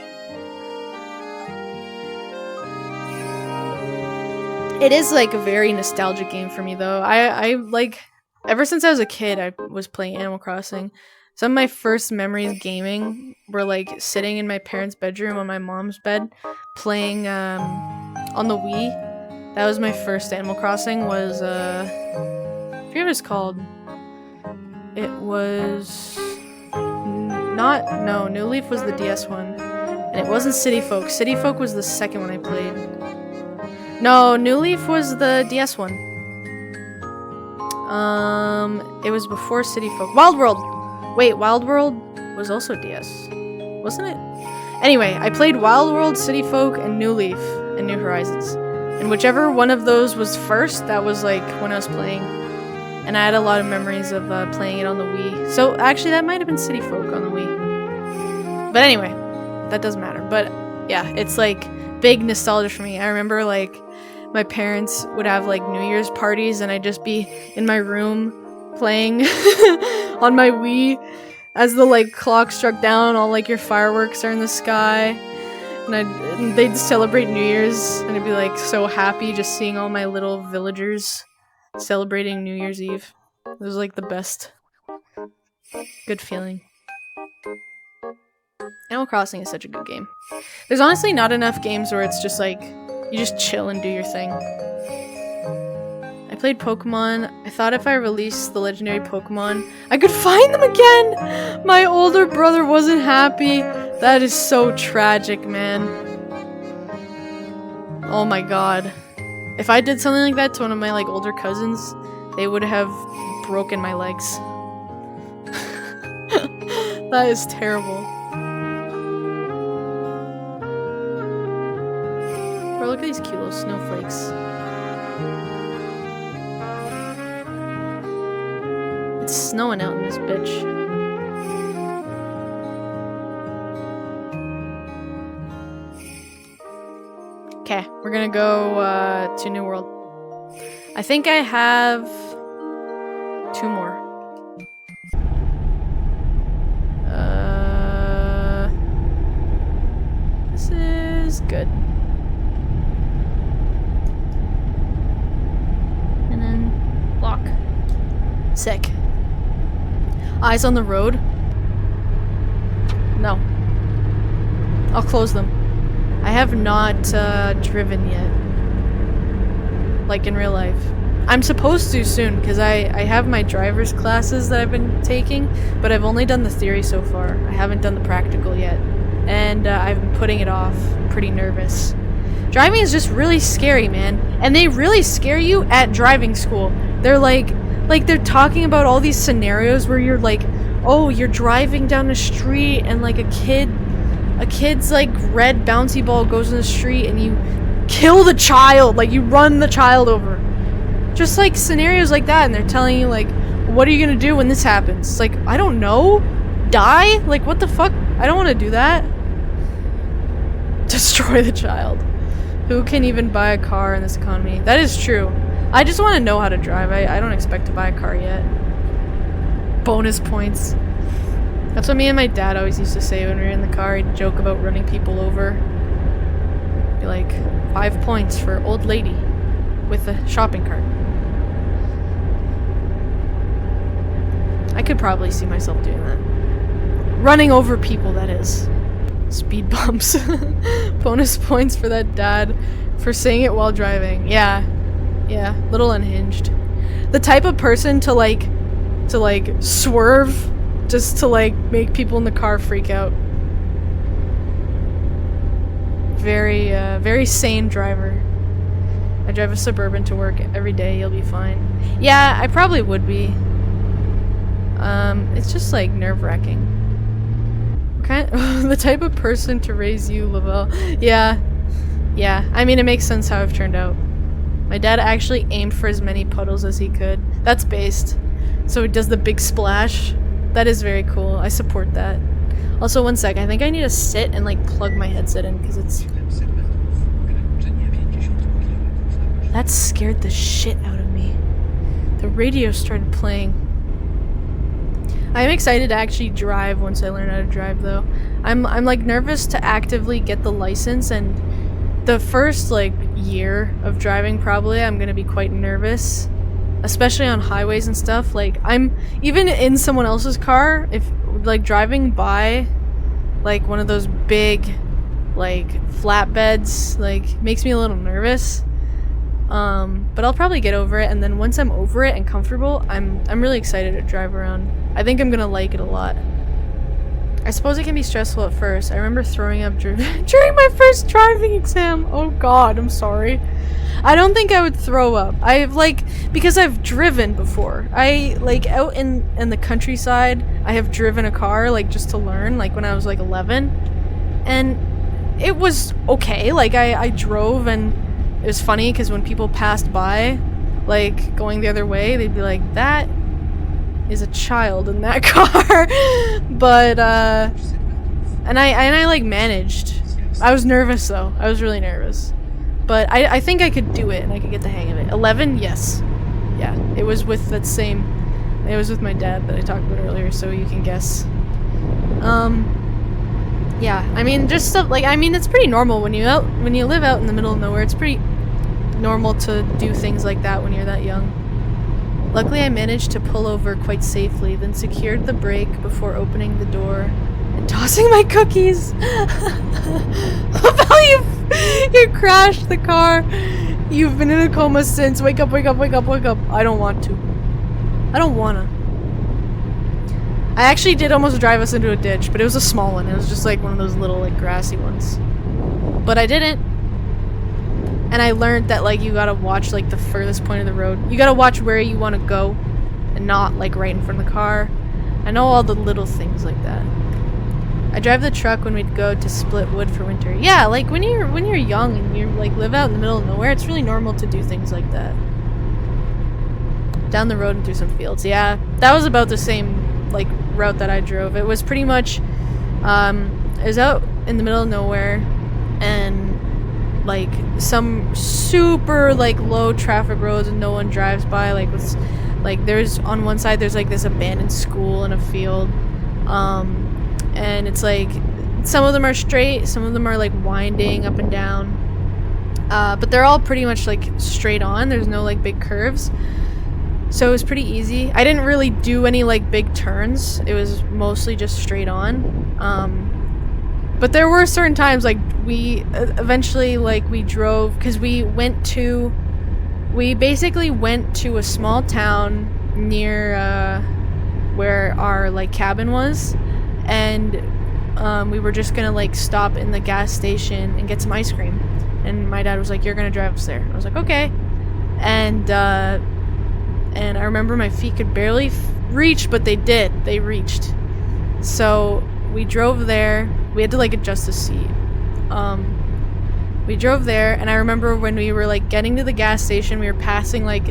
It is like a very nostalgic game for me though. I like, ever since I was a kid I was playing Animal Crossing. Some of my first memories gaming were like sitting in my parents' bedroom on my mom's bed playing on the Wii. That was my first Animal Crossing, was I forget what it's called. It was New Leaf was the DS one. And it wasn't City Folk. City Folk was the second one I played. No, New Leaf was the DS one. It was before City Folk. Wild World! Wait, Wild World was also DS. Wasn't it? Anyway, I played Wild World, City Folk, and New Leaf, and New Horizons. And whichever one of those was first, that was like when I was playing. And I had a lot of memories of playing it on the Wii. So actually that might have been City Folk on the Wii. But anyway, that doesn't matter. But yeah, it's like big nostalgia for me. I remember like my parents would have like New Year's parties and I'd just be in my room playing on my Wii as the like clock struck down, all like your fireworks are in the sky, and they'd celebrate New Year's and I'd be like so happy just seeing all my little villagers celebrating New Year's Eve. It was like the best. Good feeling. Animal Crossing is such a good game. There's honestly not enough games where it's just like you just chill and do your thing. I played Pokemon. I thought if I released the legendary Pokemon, I could find them again! My older brother wasn't happy. That is so tragic, man. Oh my god. If I did something like that to one of my like older cousins, they would have broken my legs. That is terrible. Bro, look at these cute little snowflakes. It's snowing out in this bitch. Okay, we're gonna go to New World. I think I have 2 more. This is good. And then lock. Sick. Eyes on the road? No. I'll close them. I have not driven yet. Like in real life. I'm supposed to soon, because I have my driver's classes that I've been taking, but I've only done the theory so far. I haven't done the practical yet, and I've been putting it off. I'm pretty nervous. Driving is just really scary, man, and they really scare you at driving school. They're like they're talking about all these scenarios where you're like, oh, you're driving down the street and like a kid's like red bouncy ball goes in the street and you kill the child, like you run the child over. Just like scenarios like that, and they're telling you like, what are you gonna do when this happens? It's like, I don't know. Die? Like, what the fuck? I don't want to do that. Destroy the child. Who can even buy a car in this economy? That is true. I just want to know how to drive. I don't expect to buy a car yet. Bonus points. That's what me and my dad always used to say when we were in the car. He'd joke about running people over. Be like, 5 points for old lady with a shopping cart. I could probably see myself doing that. Running over people, that is. Speed bumps. Bonus points for that dad for saying it while driving. Yeah. Yeah, little unhinged. The type of person to like swerve just to like make people in the car freak out. Very sane driver. I drive a Suburban to work every day. You'll be fine. Yeah, I probably would be. It's just like nerve-wracking. The type of person to raise you, Lavelle. Yeah. I mean, it makes sense how I've turned out. My dad actually aimed for as many puddles as he could. That's based. So he does the big splash. That is very cool. I support that. Also, one sec. I think I need to sit and like plug my headset in because it's... That scared the shit out of me. The radio started playing. I'm excited to actually drive once I learn how to drive though. I'm like nervous to actively get the license, and the first like year of driving probably I'm gonna be quite nervous, especially on highways and stuff. Like I'm even in someone else's car, if like driving by like one of those big like flatbeds like makes me a little nervous. But I'll probably get over it, and then once I'm over it and comfortable, I'm really excited to drive around. I think I'm gonna like it a lot. I suppose it can be stressful at first. I remember throwing up during my first driving exam. Oh god, I'm sorry. I don't think I would throw up. Because I've driven before. I, like, out in the countryside, I have driven a car, like, just to learn, like, when I was, like, 11. And it was okay. Like, I drove, and it was funny, because when people passed by, like, going the other way, they'd be like, that is a child in that car. But, and I, like, managed. I was nervous, though. I was really nervous. But I think I could do it, and I could get the hang of it. 11? Yes. Yeah, it was with that same... It was with my dad that I talked about earlier, so you can guess. Yeah, I mean, just stuff, like, I mean, it's pretty normal when you live out in the middle of nowhere. It's pretty normal to do things like that when you're that young. Luckily, I managed to pull over quite safely, then secured the brake before opening the door and tossing my cookies. You crashed the car. You've been in a coma since. Wake up, wake up, wake up, wake up. I don't want to. I don't wanna. I actually did almost drive us into a ditch, but it was a small one. It was just like one of those little like grassy ones. But I didn't. And I learned that like you gotta watch like the furthest point of the road. You gotta watch where you want to go and not like right in front of the car. I know all the little things like that. I drive the truck when we'd go to split wood for winter. Yeah, like when you're young and you like live out in the middle of nowhere, it's really normal to do things like that. Down the road and through some fields. Yeah, that was about the same like route that I drove. It was pretty much it was out in the middle of nowhere and like some super like low traffic roads and no one drives by, like with like there's on one side there's like this abandoned school in a field. And it's like some of them are straight, some of them are like winding up and down, but they're all pretty much like straight on. There's no like big curves, so it was pretty easy. I didn't really do any like big turns. It was mostly just straight on. But there were certain times like we eventually like we drove because we went to we basically went to a small town near where our like cabin was, and we were just gonna like stop in the gas station and get some ice cream. And my dad was like, "You're gonna drive us there." I was like, "Okay." And I remember my feet could barely reach, but they did. They reached. So we drove there. We had to like adjust the seat. We drove there, and I remember when we were like getting to the gas station, we were passing like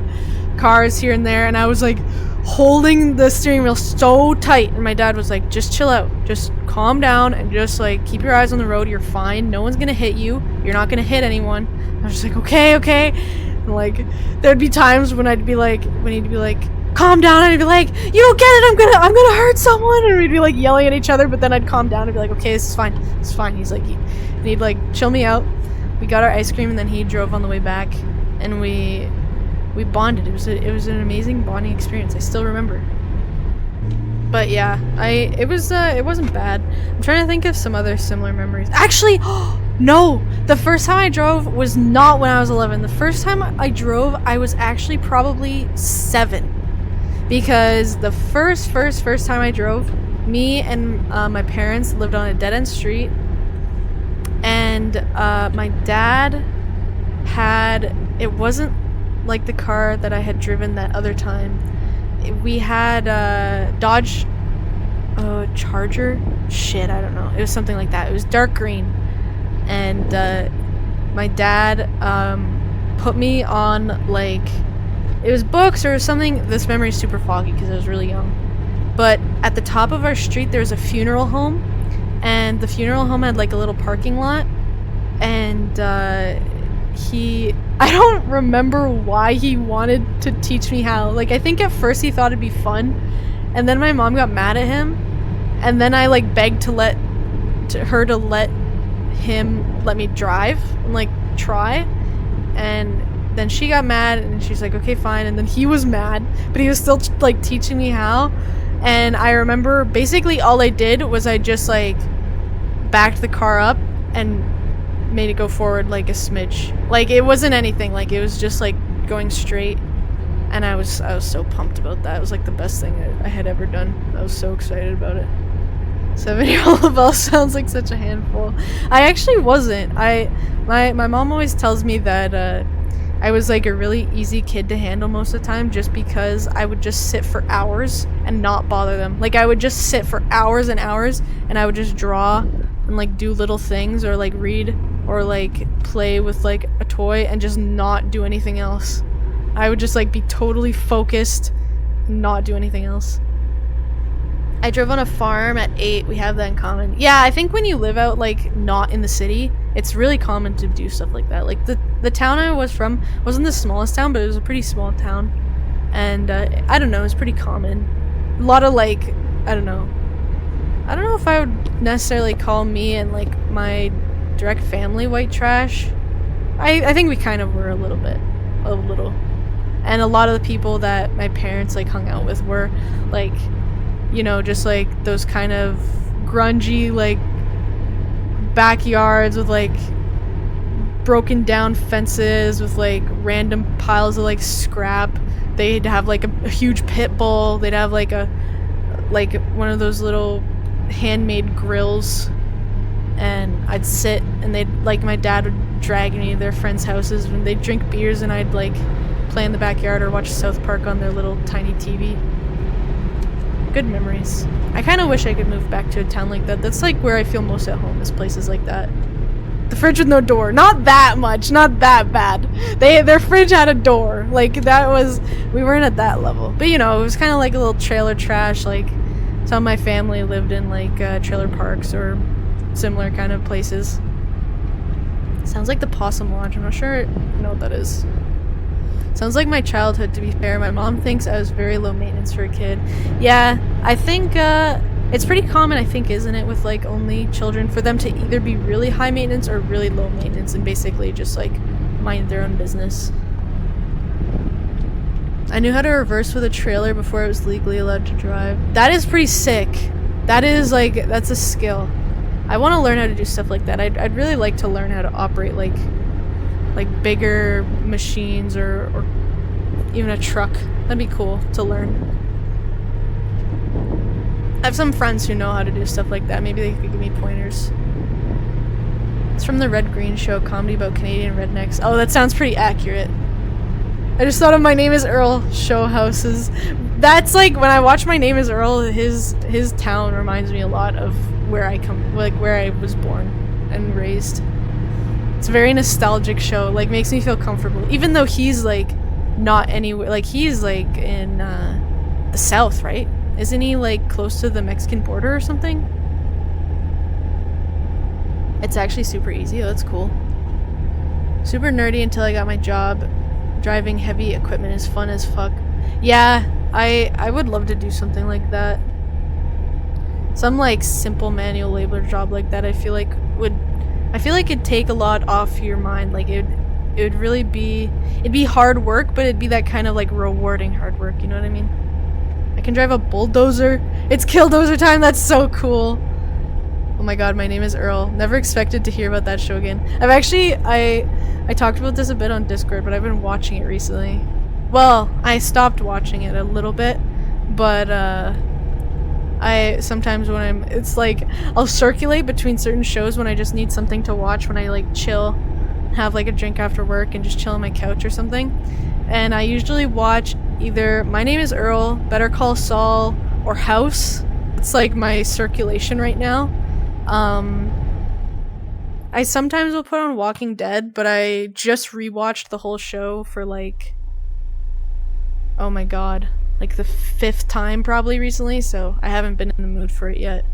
cars here and there, and I was like holding the steering wheel so tight, and my dad was like, "Just chill out, just calm down, and just like keep your eyes on the road. You're fine. No one's gonna hit you. You're not gonna hit anyone." I was just like, okay. And like there'd be times when he'd be like, "Calm down," and I'd be like, "You don't get it. I'm gonna hurt someone," and we'd be like yelling at each other. But then I'd calm down and be like, "Okay, this is fine. It's fine." He's like, and he'd like chill me out. We got our ice cream, and then he drove on the way back, and we bonded. It was an amazing bonding experience. I still remember. But yeah, it wasn't bad. I'm trying to think of some other similar memories. Actually, no! The first time I drove was not when I was 11. The first time I drove, I was actually probably 7. Because the first time I drove, me and my parents lived on a dead-end street. And my dad it wasn't like the car that I had driven that other time. We had Dodge Charger? Shit, I don't know. It was something like that. It was dark green. And my dad put me on like, it was books or something. This memory is super foggy because I was really young. But at the top of our street there was a funeral home, and the funeral home had like a little parking lot. And I don't remember why he wanted to teach me how. Like, I think at first he thought it'd be fun, and then my mom got mad at him, and then I like begged to let him let me drive and like try, and then she got mad, and she's like, "Okay, fine." And then he was mad, but he was still like teaching me how. And I remember basically all I did was I just like backed the car up and made it go forward like a smidge. Like, it wasn't anything, like it was just like going straight, and I was so pumped about that. It was like the best thing I had ever done. I was so excited about it. 7-year-old Lavelle sounds like such a handful. I actually wasn't. My mom always tells me that I was like a really easy kid to handle most of the time, just because I would just sit for hours and not bother them. Like, I would just sit for hours and hours, and I would just draw and like do little things, or like read, or like play with like a toy, and just not do anything else. I would just like be totally focused, not do anything else. I drove on a farm at 8. We have that in common. Yeah, I think when you live out like not in the city, it's really common to do stuff like that. Like the town I was from wasn't the smallest town, but it was a pretty small town, and I don't know, it was pretty common. A lot of like, I don't know if I would necessarily call me and like my direct family white trash. I think we kind of were a little. And a lot of the people that my parents like hung out with were like, you know, just like those kind of grungy like backyards with like broken down fences with like random piles of like scrap. They'd have like a huge pit bull. They'd have like one of those little handmade grills, and I'd sit, and they'd like, my dad would drag me to their friends' houses when they'd drink beers, and I'd like play in the backyard or watch South Park on their little tiny TV. Good memories. I kind of wish I could move back to a town like that. That's like where I feel most at home, is places like that. The fridge with no door. Not that much. Not that bad. Their fridge had a door. Like, we weren't at that level. But you know, it was kind of like a little trailer trash. Like, some of my family lived in like trailer parks or similar kind of places. Sounds like the Possum Lodge. I'm not sure I know what that is. Sounds like my childhood, to be fair. My mom thinks I was very low maintenance for a kid. Yeah, I think it's pretty common, I think, isn't it, with like only children, for them to either be really high maintenance or really low maintenance, and basically just like mind their own business. I knew how to reverse with a trailer before I was legally allowed to drive. That is pretty sick. That is like, that's a skill. I want to learn how to do stuff like that. I'd really like to learn how to operate like like bigger machines or even a truck. That'd be cool to learn. I have some friends who know how to do stuff like that. Maybe they could give me pointers. It's from the Red Green Show, comedy about Canadian rednecks. Oh, that sounds pretty accurate. I just thought of My Name is Earl show houses. That's like, when I watch My Name is Earl, his town reminds me a lot of where I come, like where I was born and raised. It's a very nostalgic show, like makes me feel comfortable. Even though he's like not anywhere, like he's like in the south, right? Isn't he like close to the Mexican border or something? It's actually super easy. Oh, that's cool. Super nerdy until I got my job. Driving heavy equipment is fun as fuck. Yeah, I would love to do something like that. Some like simple manual labor job like that I feel like it'd take a lot off your mind. Like it would really be, it'd be hard work, but it'd be that kind of like rewarding hard work, you know what I mean? I can drive a bulldozer. It's Killdozer time. That's so cool. Oh my god, My Name is Earl. Never expected to hear about that show again. I've actually, I talked about this a bit on Discord, but I've been watching it recently. Well, I stopped watching it a little bit, but I sometimes when it's like, I'll circulate between certain shows when I just need something to watch, when I like chill, have like a drink after work and just chill on my couch or something. And I usually watch either My Name is Earl, Better Call Saul, or House. It's like my circulation right now. I sometimes will put on Walking Dead, but I just rewatched the whole show for like, oh my god, like the 5th time probably recently, so I haven't been in the mood for it yet.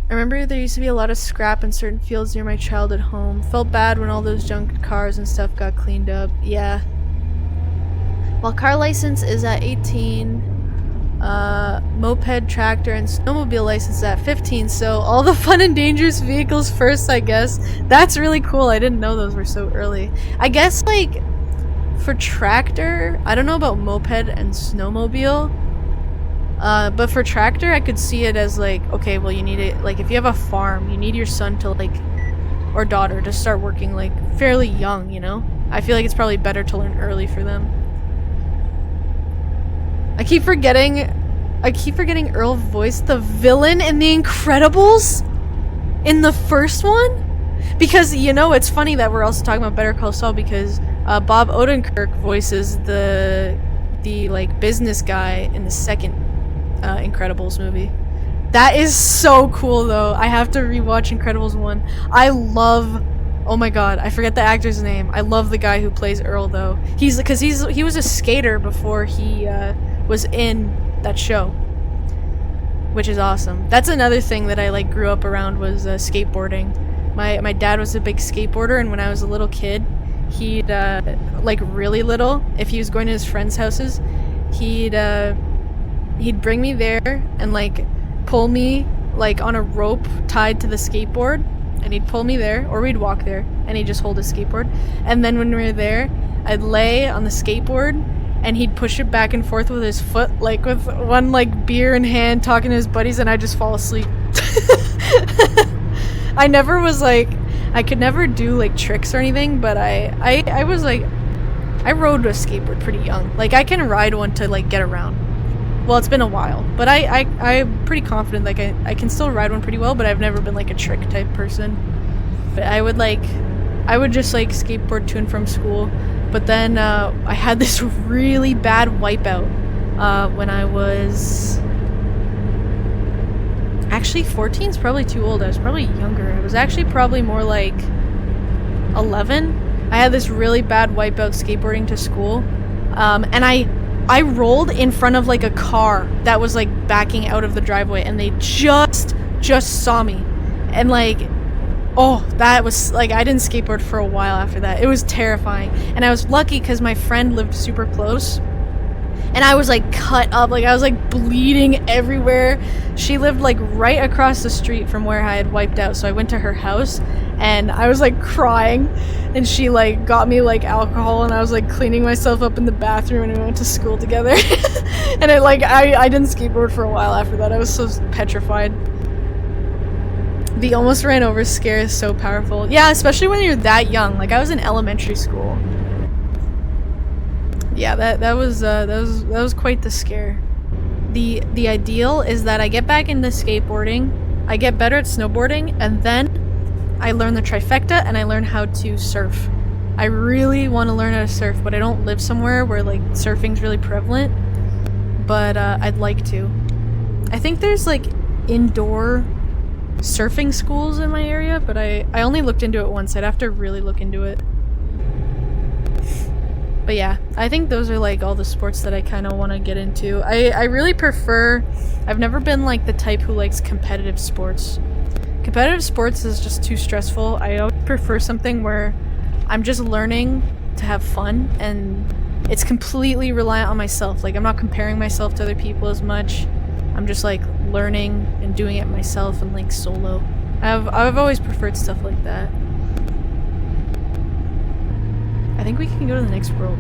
I remember there used to be a lot of scrap in certain fields near my childhood home. Felt bad when all those junk cars and stuff got cleaned up. Yeah. While car license is at 18, moped, tractor, and snowmobile license at 15, so all the fun and dangerous vehicles first, I guess. That's really cool. I didn't know those were so early. I guess, like, for tractor, I don't know about moped and snowmobile, but for tractor, I could see it as, like, okay, well, you need it, like, if you have a farm, you need your son to, like, or daughter to start working, like, fairly young, you know? I feel like it's probably better to learn early for them. I keep forgetting Earl voiced the villain in The Incredibles in the first one, because you know it's funny that we're also talking about Better Call Saul because Bob Odenkirk voices the like business guy in the second Incredibles movie. That is so cool though. I have to rewatch Incredibles 1. I love, oh my god, I forget the actor's name. I love the guy who plays Earl though. He was a skater before he was in that show, which is awesome. That's another thing that I like grew up around was skateboarding. My dad was a big skateboarder, and when I was a little kid, he'd like really little, if he was going to his friends' houses, he'd bring me there and like pull me like on a rope tied to the skateboard, and he'd pull me there, or we'd walk there and he'd just hold his skateboard, and then when we were there, I'd lay on the skateboard and he'd push it back and forth with his foot, like with one like beer in hand, talking to his buddies, and I'd just fall asleep. I never was like, I could never do like tricks or anything, but I was like, I rode a skateboard pretty young. Like I can ride one to like get around. Well, it's been a while, but I'm pretty confident like I can still ride one pretty well, but I've never been like a trick type person. But I would just like skateboard to and from school. But then I had this really bad wipeout when I was... Actually, 14 is probably too old. I was probably younger. I was actually probably more like 11. I had this really bad wipeout skateboarding to school. And I rolled in front of like a car that was like backing out of the driveway, and they just saw me. And like... Oh, that was, like, I didn't skateboard for a while after that. It was terrifying. And I was lucky because my friend lived super close. And I was, like, cut up. Like, I was, like, bleeding everywhere. She lived, like, right across the street from where I had wiped out. So I went to her house, and I was, like, crying. And she, like, got me, like, alcohol, and I was, like, cleaning myself up in the bathroom, and we went to school together. And, I didn't skateboard for a while after that. I was so petrified. The almost ran over scare is so powerful. Yeah, especially when you're that young. Like I was in elementary school. Yeah, that was quite the scare. The ideal is that I get back into skateboarding, I get better at snowboarding, and then I learn the trifecta and I learn how to surf. I really want to learn how to surf, but I don't live somewhere where like surfing's really prevalent. But I'd like to. I think there's like indoor surfing schools in my area, but I only looked into it once. I'd have to really look into it. But yeah, I think those are like all the sports that I kind of want to get into. I really prefer, I've never been like the type who likes competitive sports. Competitive sports is just too stressful. I would prefer something where I'm just learning to have fun and it's completely reliant on myself. Like I'm not comparing myself to other people as much. I'm just like learning and doing it myself and like solo. I've always preferred stuff like that. I think we can go to the next world.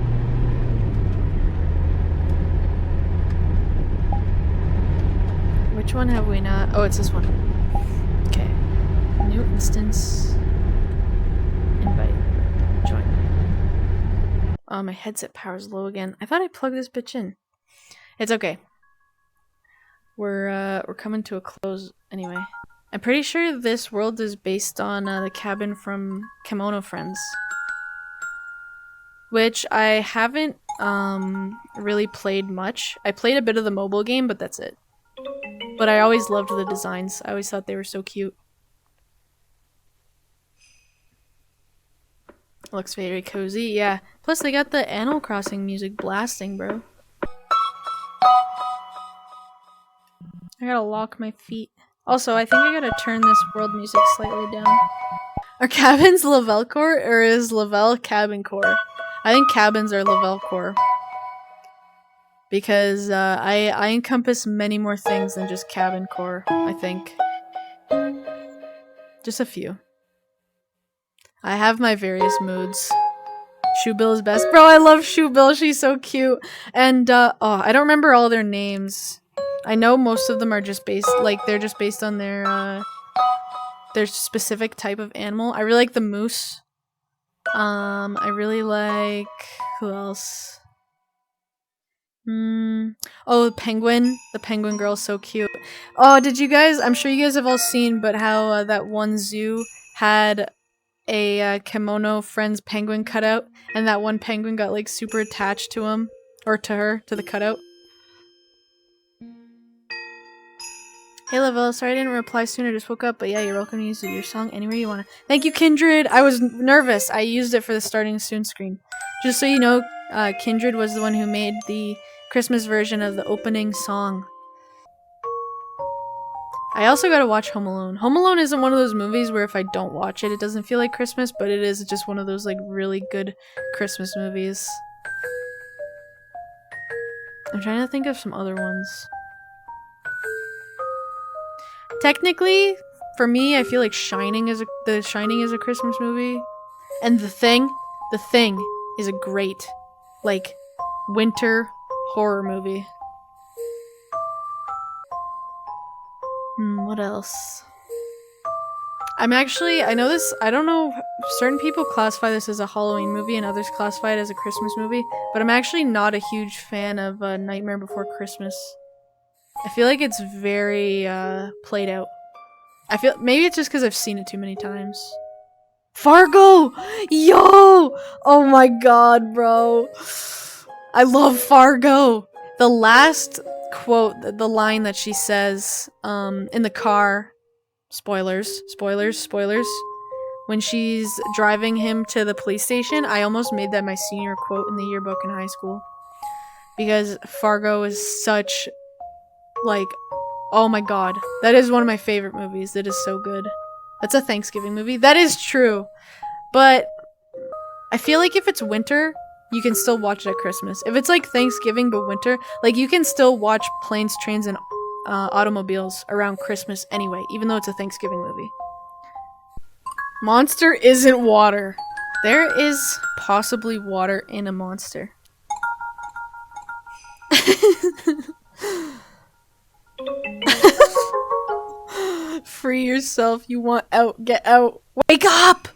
Which one have we not? Oh, it's this one. Okay. New instance. Invite. Join. Oh, my headset power's low again. I thought I plugged this bitch in. It's okay. We're coming to a close anyway. I'm pretty sure this world is based on the cabin from Kimono Friends. Which I haven't really played much. I played a bit of the mobile game, but that's it. But I always loved the designs. I always thought they were so cute. Looks very cozy, yeah. Plus they got the Animal Crossing music blasting, bro. I gotta lock my feet. Also, I think I gotta turn this world music slightly down. Are cabins Lavelcore or is Lavel cabin core? I think cabins are Lavelcore. Because I encompass many more things than just cabin core, I think. Just a few. I have my various moods. Shoebill is best. Bro, I love Shoebill. She's so cute. And, oh, I don't remember all their names. I know most of them are just based, like, they're just based on their specific type of animal. I really like the moose. I really like... Who else? Oh, the penguin. The penguin girl's so cute. Oh, did you guys... I'm sure you guys have all seen, but how that one zoo had a Kimono Friends penguin cutout, and that one penguin got, like, super attached to him. Or to her, to the cutout. Hey Lavelle, sorry I didn't reply sooner, just woke up, but yeah, you're welcome to use your song anywhere you want to. Thank you, Kindred! I was nervous. I used it for the starting soon screen. Just so you know, Kindred was the one who made the Christmas version of the opening song. I also gotta watch Home Alone. Home Alone isn't one of those movies where if I don't watch it, it doesn't feel like Christmas, but it is just one of those like really good Christmas movies. I'm trying to think of some other ones. Technically, for me, I feel like The Shining is a Christmas movie. And The Thing is a great, like, winter horror movie. What else? I don't know, certain people classify this as a Halloween movie and others classify it as a Christmas movie, but I'm actually not a huge fan of Nightmare Before Christmas. I feel like it's very, played out. Maybe it's just because I've seen it too many times. Fargo! Yo! Oh my god, bro. I love Fargo! The last quote, the line that she says, in the car, spoilers, when she's driving him to the police station, I almost made that my senior quote in the yearbook in high school. Because Fargo is such... like, oh my god. That is one of my favorite movies. That is so good. That's a Thanksgiving movie. That is true. But I feel like if it's winter, you can still watch it at Christmas. If it's like Thanksgiving but winter, like you can still watch Planes, Trains, and Automobiles around Christmas anyway, even though it's a Thanksgiving movie. Monster isn't water. There is possibly water in a monster. Free free yourself. You want out. Get out. Wake up!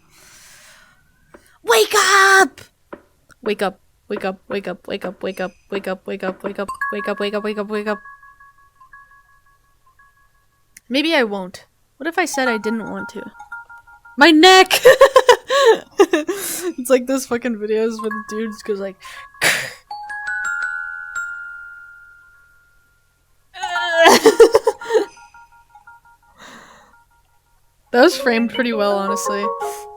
Wake up! Wake up. Wake up. Wake up. Wake up. Wake up. Wake up. Wake up. Wake up. Wake up. Wake up. Wake up. Wake up. Maybe I won't. What if I said I didn't want to? My neck! It's like those fucking videos where the dude goes like... That was framed pretty well, honestly.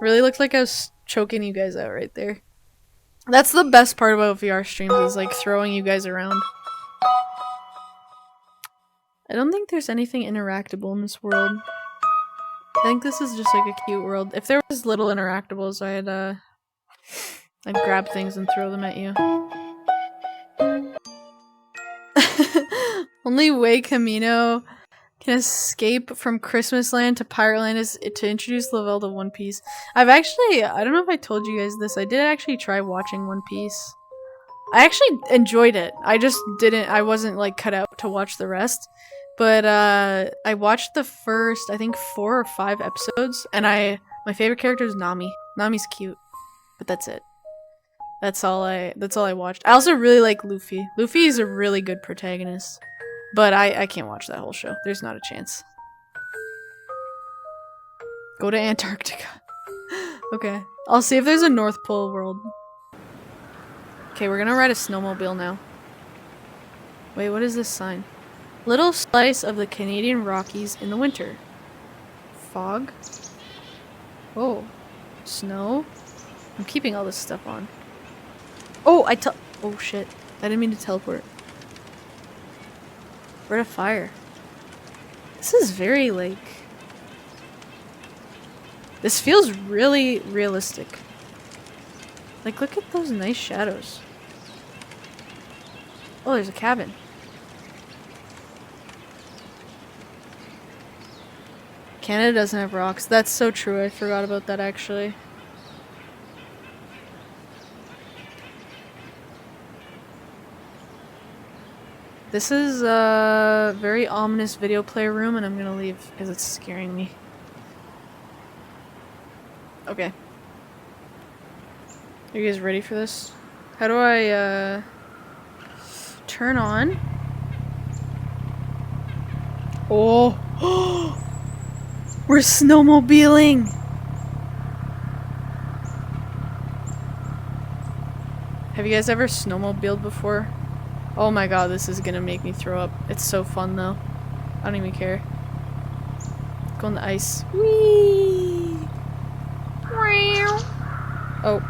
Really looked like I was choking you guys out right there. That's the best part about VR streams, is like throwing you guys around. I don't think there's anything interactable in this world. I think this is just like a cute world. If there was little interactables, I'd grab things and throw them at you. Only way Camino can escape from Christmas Land to Pirate Land is to introduce Lavelle to One Piece. I don't know if I told you guys this, I did actually try watching One Piece. I actually enjoyed it. I wasn't like cut out to watch the rest. But I watched the first, I think 4 or 5 episodes, and my favorite character is Nami. Nami's cute, but that's it. That's all I watched. I also really like Luffy. Luffy is a really good protagonist. But I can't watch that whole show. There's not a chance. Go to Antarctica. Okay. I'll see if there's a North Pole world. Okay, we're gonna ride a snowmobile now. Wait, what is this sign? Little slice of the Canadian Rockies in the winter. Fog? Oh. Snow? I'm keeping all this stuff on. Oh, oh shit. I didn't mean to teleport. We're at a fire. This is very, like... This feels really realistic. Like, look at those nice shadows. Oh, there's a cabin. Canada doesn't have rocks. That's so true. I forgot about that, actually. This is a very ominous video player room, and I'm gonna leave because it's scaring me. Okay. Are you guys ready for this? How do I, turn on? Oh! We're snowmobiling! Have you guys ever snowmobiled before? Oh my god, this is gonna make me throw up. It's so fun though. I don't even care. Go on the ice. Whee! Oh.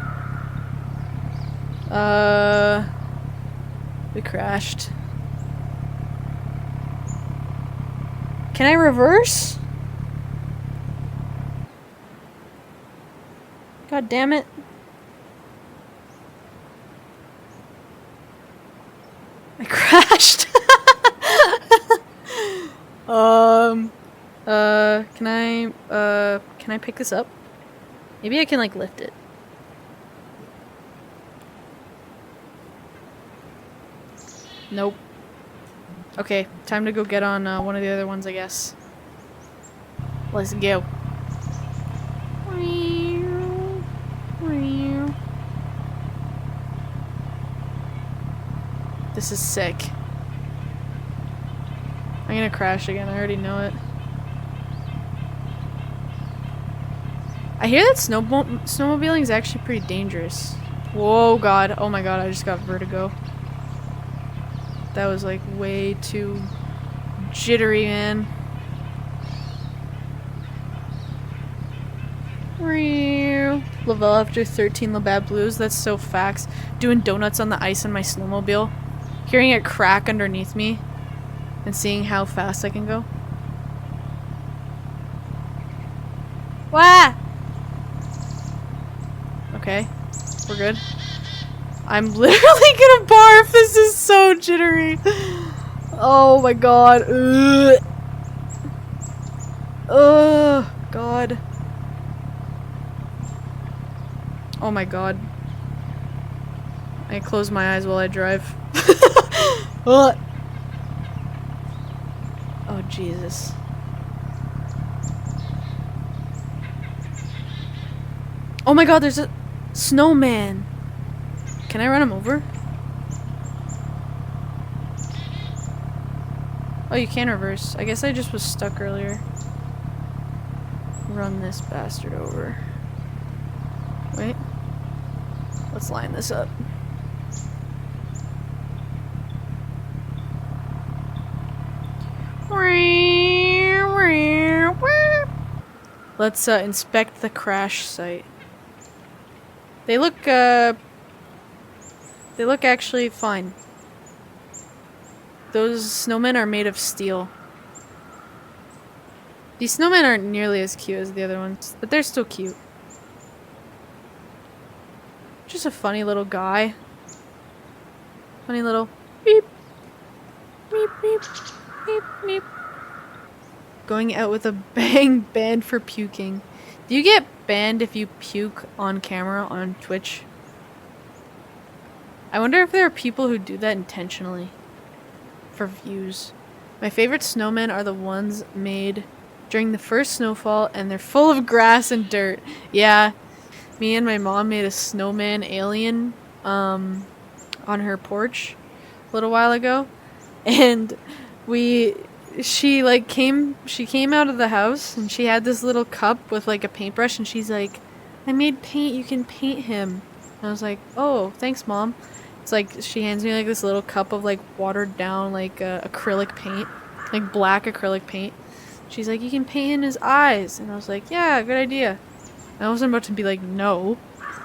We crashed. Can I reverse? God damn it. I crashed. Can I pick this up? Maybe I can like lift it. Nope. Okay, time to go get on one of the other ones, I guess. Let's go. This is sick. I'm gonna crash again, I already know it. I hear that snowmobiling is actually pretty dangerous. Whoa, god. Oh my god, I just got vertigo. That was like way too jittery, man. Lavelle after 13 Labatt Blues. That's so facts. Doing donuts on the ice on my snowmobile. Hearing it crack underneath me. And seeing how fast I can go. Wah! Okay. We're good. I'm literally gonna barf. This is so jittery. Oh my god. Ugh. Ugh. God. Oh my god. I close my eyes while I drive. Oh Jesus. Oh my god, there's a snowman. Can I run him over? Oh, you can reverse. I guess I just was stuck earlier. Run this bastard over. Wait. Let's line this up. Let's inspect the crash site. They look actually fine. Those snowmen are made of steel. These snowmen aren't nearly as cute as the other ones, but they're still cute. Just a funny little guy. Funny little beep. Beep, beep, beep, beep. Going out with a bang banned for puking. Do you get banned if you puke on camera on Twitch? I wonder if there are people who do that intentionally. For views. My favorite snowmen are the ones made during the first snowfall and they're full of grass and dirt. Yeah. Me and my mom made a snowman alien on her porch a little while ago. And she came out of the house and she had this little cup with like a paintbrush and she's like, I made paint, you can paint him. And I was like, oh, thanks, Mom. It's like she hands me like this little cup of like watered down like acrylic paint, like black acrylic paint. She's like, you can paint in his eyes. And I was like, yeah, good idea. I wasn't about to be like, no,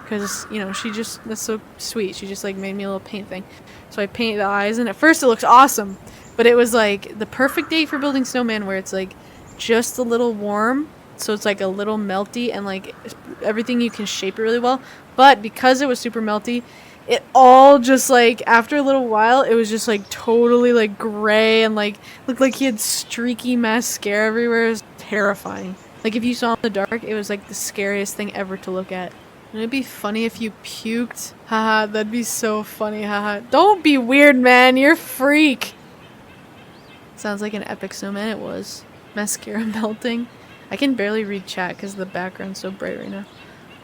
because, you know, that's so sweet. She just like made me a little paint thing. So I painted the eyes and at first it looks awesome. But it was like the perfect day for building snowman where it's like just a little warm. So it's like a little melty and like everything you can shape it really well. But because it was super melty, it all just like after a little while it was just like totally like gray and like looked like he had streaky mascara everywhere. It was terrifying. Like if you saw in the dark, it was like the scariest thing ever to look at. Wouldn't it be funny if you puked? Haha, that'd be so funny, haha. Don't be weird, man, you're a freak. Sounds like an epic snowman. It was. Mascara melting. I can barely read chat because the background's so bright right now.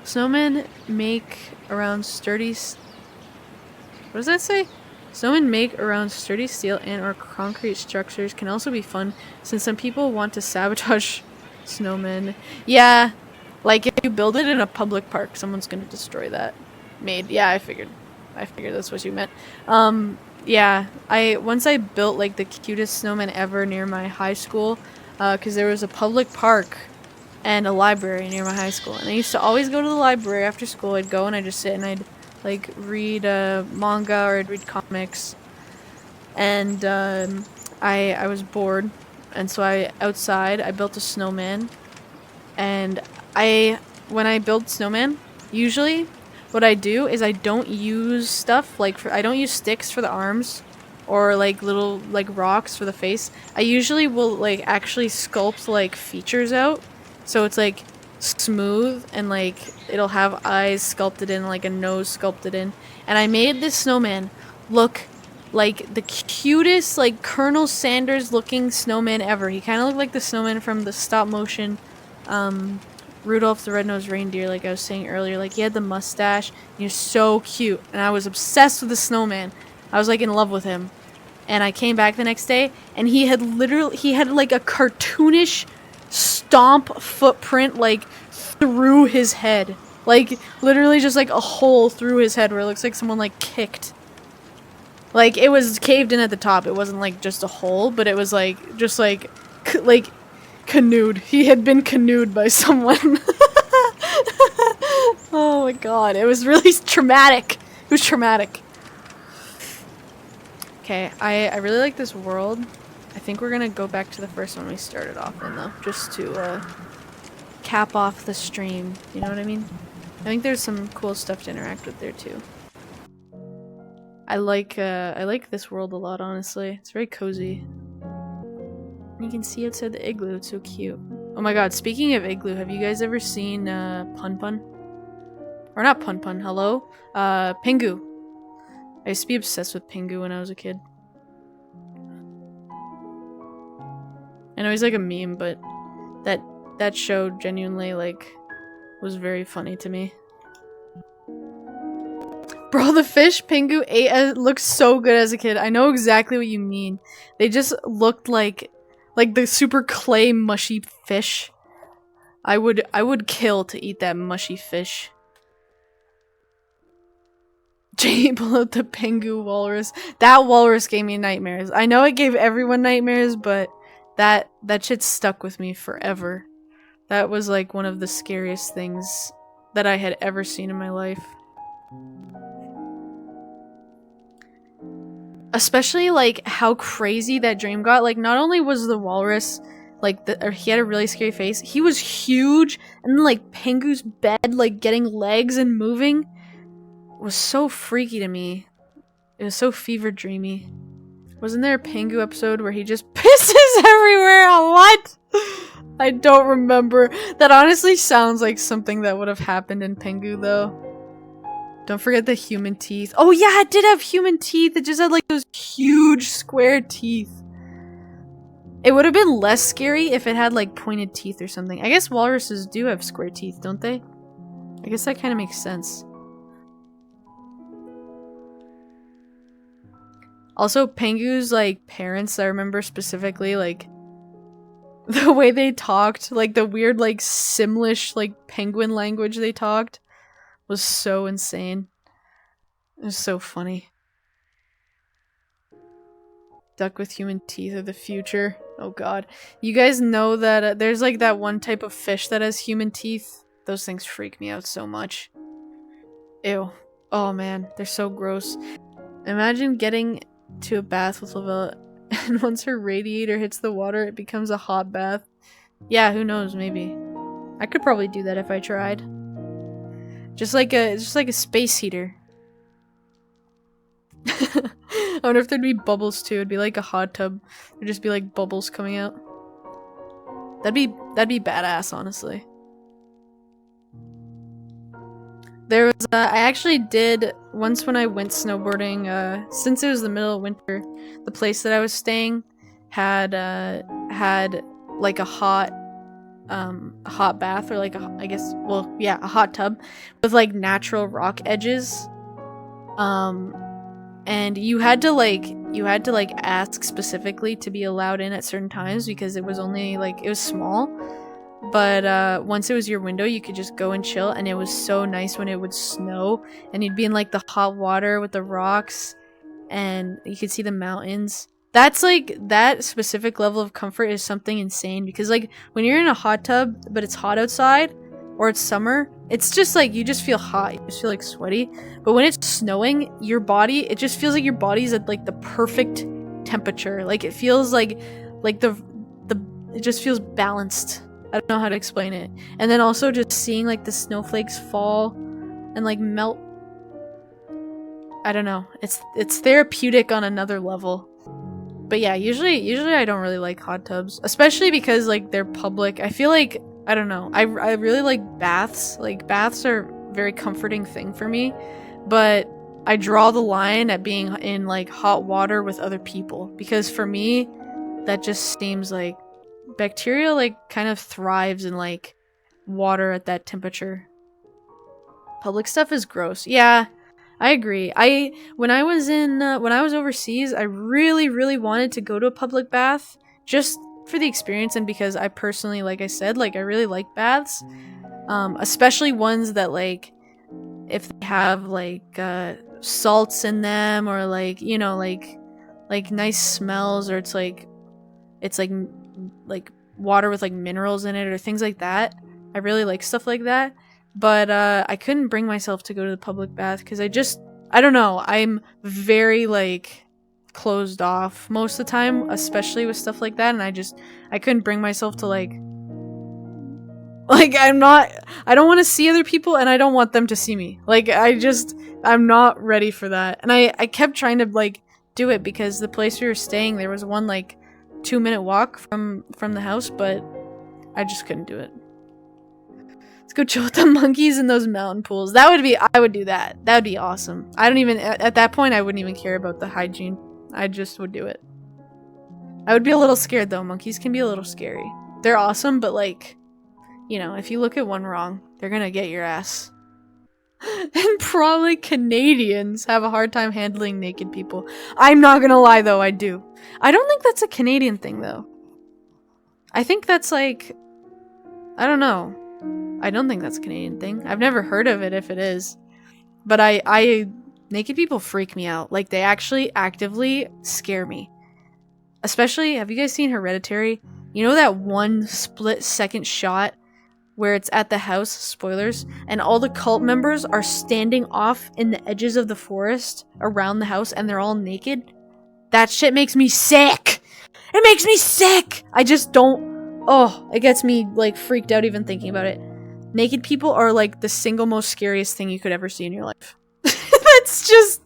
Snowmen make around sturdy... What does that say? Snowmen make around sturdy steel and or concrete structures can also be fun since some people want to sabotage snowmen. Yeah, like if you build it in a public park, someone's gonna destroy that. Yeah, I figured that's what you meant. Yeah, once I built like the cutest snowman ever near my high school, because there was a public park and a library near my high school, and I used to always go to the library after school. I'd go and I'd just sit and I'd like read manga or I'd read comics, and I was bored, and so I built a snowman, and when I build snowman, usually what I do is I don't use stuff like I don't use sticks for the arms or like little like rocks for the face. I usually will like actually sculpt like features out, so it's like smooth and like it'll have eyes sculpted in, like a nose sculpted in. And I made this snowman look like the cutest like Colonel Sanders looking snowman ever. He kind of looked like the snowman from the stop motion Rudolph the Red-Nosed Reindeer, like I was saying earlier. Like he had the mustache, he was so cute, and I was obsessed with the snowman. I was like in love with him. And I came back the next day and he had like a cartoonish stomp footprint like through his head. Like literally just like a hole through his head where it looks like someone like kicked. Like it was caved in at the top. It wasn't like just a hole, but it was like just like canoed. He had been canoed by someone. Oh my god, it was really traumatic. It was traumatic. Okay, I really like this world. I think we're gonna go back to the first one we started off in though, just to cap off the stream. You know what I mean? I think there's some cool stuff to interact with there too. I like this world a lot, honestly. It's very cozy. You can see outside the igloo, it's so cute. Oh my god, speaking of igloo, have you guys ever seen Pun Pun? Or not Pun Pun, hello? Pingu. I used to be obsessed with Pingu when I was a kid. I know he's like a meme, but that show genuinely like was very funny to me. Bro, the fish Pingu ate looked so good as a kid. I know exactly what you mean. They just looked like the super clay mushy fish. I would kill to eat that mushy fish. Jay pull out the Pingu walrus. That walrus gave me nightmares. I know it gave everyone nightmares, but that shit stuck with me forever. That was like one of the scariest things that I had ever seen in my life. Especially like how crazy that dream got. Like not only was the walrus like he had a really scary face, he was huge, and then like Pingu's bed like getting legs and moving was so freaky to me. It was so fever dreamy. Wasn't there a Pingu episode where he just pisses everywhere? What? I don't remember. That honestly sounds like something that would have happened in Pingu though. Don't forget the human teeth. Oh yeah, it did have human teeth. It just had like those huge square teeth. It would have been less scary if it had like pointed teeth or something. I guess walruses do have square teeth, don't they? I guess that kind of makes sense. Also, Pingu's like parents, I remember specifically like the way they talked, like the weird like Simlish like penguin language they talked was so insane. It was so funny. Duck with human teeth of the future. Oh god. You guys know that there's like that one type of fish that has human teeth? Those things freak me out so much. Ew. Oh man, they're so gross. Imagine getting to a bath with Lavella and once her radiator hits the water, it becomes a hot bath. Yeah, who knows, maybe. I could probably do that if I tried. Just like a space heater. I wonder if there'd be bubbles too. It'd be like a hot tub. There'd just be like bubbles coming out. That'd be badass, honestly. There was I actually did once when I went snowboarding. Since it was the middle of winter, the place that I was staying had like a hot bath, or like a hot tub with like natural rock edges. And you had to like ask specifically to be allowed in at certain times because it was only like, it was small. But once it was your window, you could just go and chill, and it was so nice when it would snow and you'd be in like the hot water with the rocks and you could see the mountains. That's like, that specific level of comfort is something insane, because like when you're in a hot tub but it's hot outside or it's summer, it's just like you just feel hot, you just feel like sweaty. But when it's snowing, your body, it just feels like your body's at like the perfect temperature. Like it feels like it just feels balanced. I don't know how to explain it. And then also just seeing like the snowflakes fall and like melt. I don't know. It's therapeutic on another level. But yeah, usually I don't really like hot tubs, especially because like they're public. I feel like, I don't know. I really like baths. Like baths are a very comforting thing for me, but I draw the line at being in like hot water with other people, because for me that just seems like bacteria like kind of thrives in like water at that temperature. Public stuff is gross. Yeah, I agree. When I was overseas, I really wanted to go to a public bath just for the experience, and because I personally, like I said, like I really like baths, especially ones that like if they have like salts in them, or like, you know, like nice smells, or it's like water with like minerals in it or things like that. I really like stuff like that. But I couldn't bring myself to go to the public bath because I don't know, I'm very like closed off most of the time, especially with stuff like that, and I couldn't bring myself to like I don't want to see other people, and I don't want them to see me. Like I'm not ready for that. And I kept trying to like do it because the place we were staying, there was one like 2-minute walk from the house, but I just couldn't do it. Let's go chill with the monkeys in those mountain pools. I would do that. That would be awesome. At that point, I wouldn't even care about the hygiene. I just would do it. I would be a little scared though. Monkeys can be a little scary. They're awesome, but like, you know, if you look at one wrong, they're gonna get your ass. And probably Canadians have a hard time handling naked people. I'm not gonna lie though, I do. I don't think that's a Canadian thing though. I think that's like, I don't know. I don't think that's a Canadian thing. I've never heard of it if it is. But naked people freak me out. Like, they actually actively scare me. Especially, have you guys seen Hereditary? You know that one split-second shot where it's at the house, spoilers, and all the cult members are standing off in the edges of the forest around the house and they're all naked? That shit makes me sick! It makes me sick! I just don't... Oh, it gets me, like, freaked out even thinking about it. Naked people are, like, the single most scariest thing you could ever see in your life. It's just,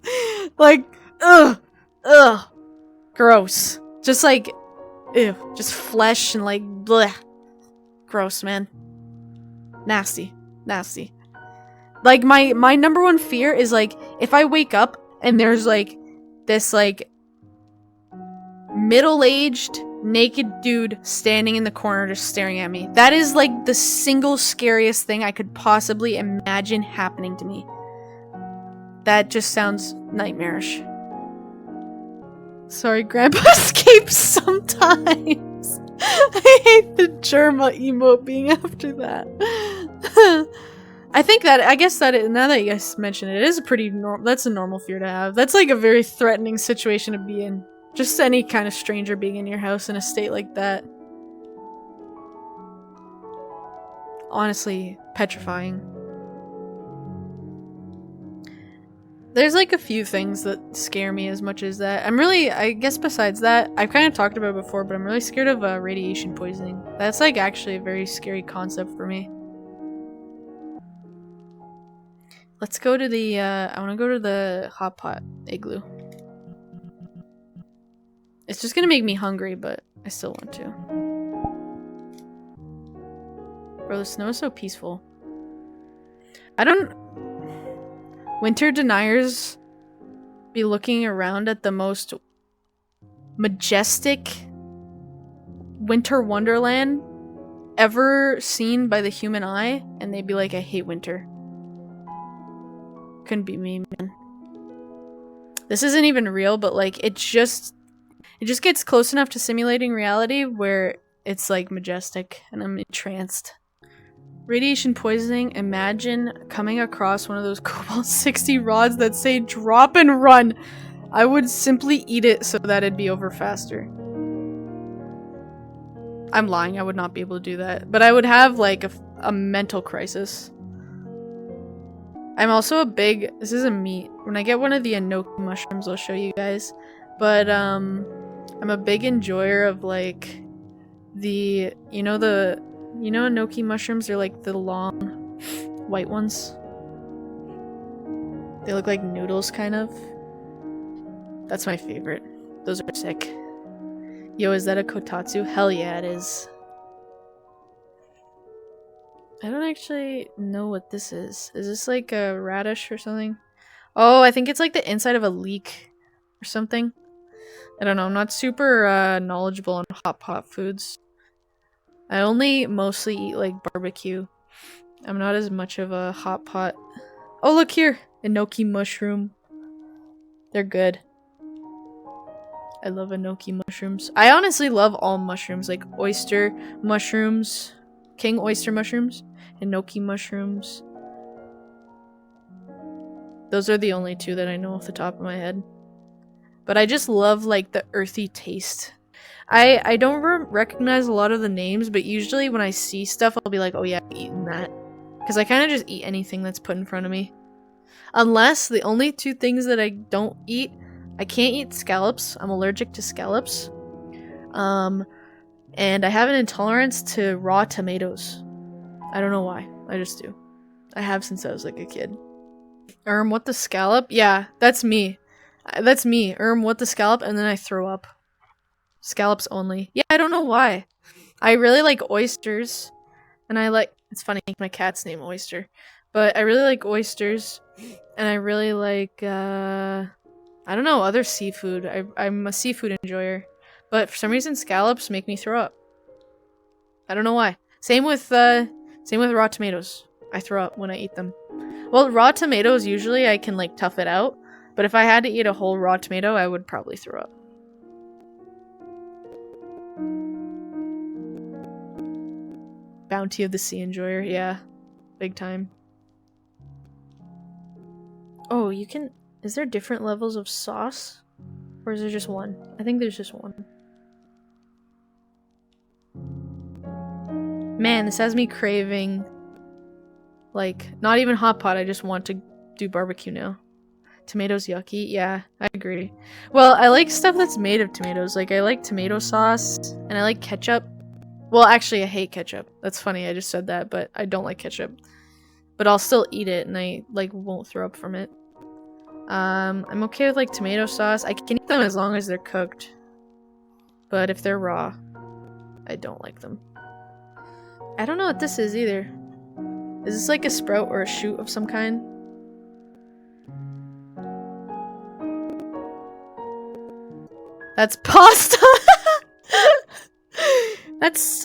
like, ugh, gross. Just, like, ew, just flesh and, like, bleh. Gross, man. Nasty. Like, my number one fear is, like, if I wake up and there's, like, this, like, middle-aged, naked dude standing in the corner just staring at me. That is, like, the single scariest thing I could possibly imagine happening to me. That just sounds nightmarish. Sorry, Grandpa escapes sometimes. I hate the Germa emote being after that. I guess that now that you guys mention it, it is a pretty that's a normal fear to have. That's like a very threatening situation to be in. Just any kind of stranger being in your house in a state like that. Honestly, petrifying. There's like a few things that scare me as much as that. I guess besides that, I've kind of talked about it before, but I'm really scared of radiation poisoning. That's like actually a very scary concept for me. Let's go to the, I want to go to the hot pot igloo. It's just gonna make me hungry, but I still want to. Bro, the snow is so peaceful. Winter deniers be looking around at the most majestic winter wonderland ever seen by the human eye, and they'd be like, I hate winter. Couldn't be me, man. This isn't even real, but like, it just gets close enough to simulating reality where it's like majestic and I'm entranced. Radiation poisoning, imagine coming across one of those Cobalt 60 rods that say drop and run. I would simply eat it so that it'd be over faster. I'm lying, I would not be able to do that. But I would have like a mental crisis. I'm also this is a meat. When I get one of the enoki mushrooms, I'll show you guys. But I'm a big enjoyer of like you know enoki mushrooms? They're like the long white ones. They look like noodles, kind of. That's my favorite. Those are sick. Yo, is that a kotatsu? Hell yeah, it is. I don't actually know what this is. Is this like a radish or something? Oh, I think it's like the inside of a leek or something. I don't know. I'm not super knowledgeable on hot pot foods. I only mostly eat like barbecue. I'm not as much of a hot pot. Oh, look here! Enoki mushroom. They're good. I love enoki mushrooms. I honestly love all mushrooms, like oyster mushrooms, king oyster mushrooms, enoki mushrooms. Those are the only two that I know off the top of my head. But I just love like the earthy taste. I don't recognize a lot of the names, but usually when I see stuff, I'll be like, oh yeah, I'm eating that. Because I kind of just eat anything that's put in front of me. Unless the only two things that I don't eat, I can't eat scallops. I'm allergic to scallops. And I have an intolerance to raw tomatoes. I don't know why. I just do. I have since I was like a kid. What the scallop? Yeah, that's me. That's me. What the scallop, and then I throw up. Scallops only. Yeah, I don't know why. I really like oysters. And it's funny, my cat's name Oyster. But I really like oysters. And I really like, I don't know, other seafood. I'm a seafood enjoyer. But for some reason, scallops make me throw up. I don't know why. Same with raw tomatoes. I throw up when I eat them. Well, raw tomatoes, usually I can like tough it out. But if I had to eat a whole raw tomato, I would probably throw up. Bounty of the Sea Enjoyer, yeah. Big time. Oh, you can... Is there different levels of sauce? Or is there just one? I think there's just one. Man, this has me craving... Like, not even hot pot, I just want to do barbecue now. Tomatoes yucky? Yeah, I agree. Well, I like stuff that's made of tomatoes. Like, I like tomato sauce, and I like ketchup. Well, actually, I hate ketchup. That's funny, I just said that, but I don't like ketchup. But I'll still eat it, and I, like, won't throw up from it. I'm okay with, like, tomato sauce. I can eat them as long as they're cooked. But if they're raw, I don't like them. I don't know what this is, either. Is this, like, a sprout or a shoot of some kind? That's pasta! That's,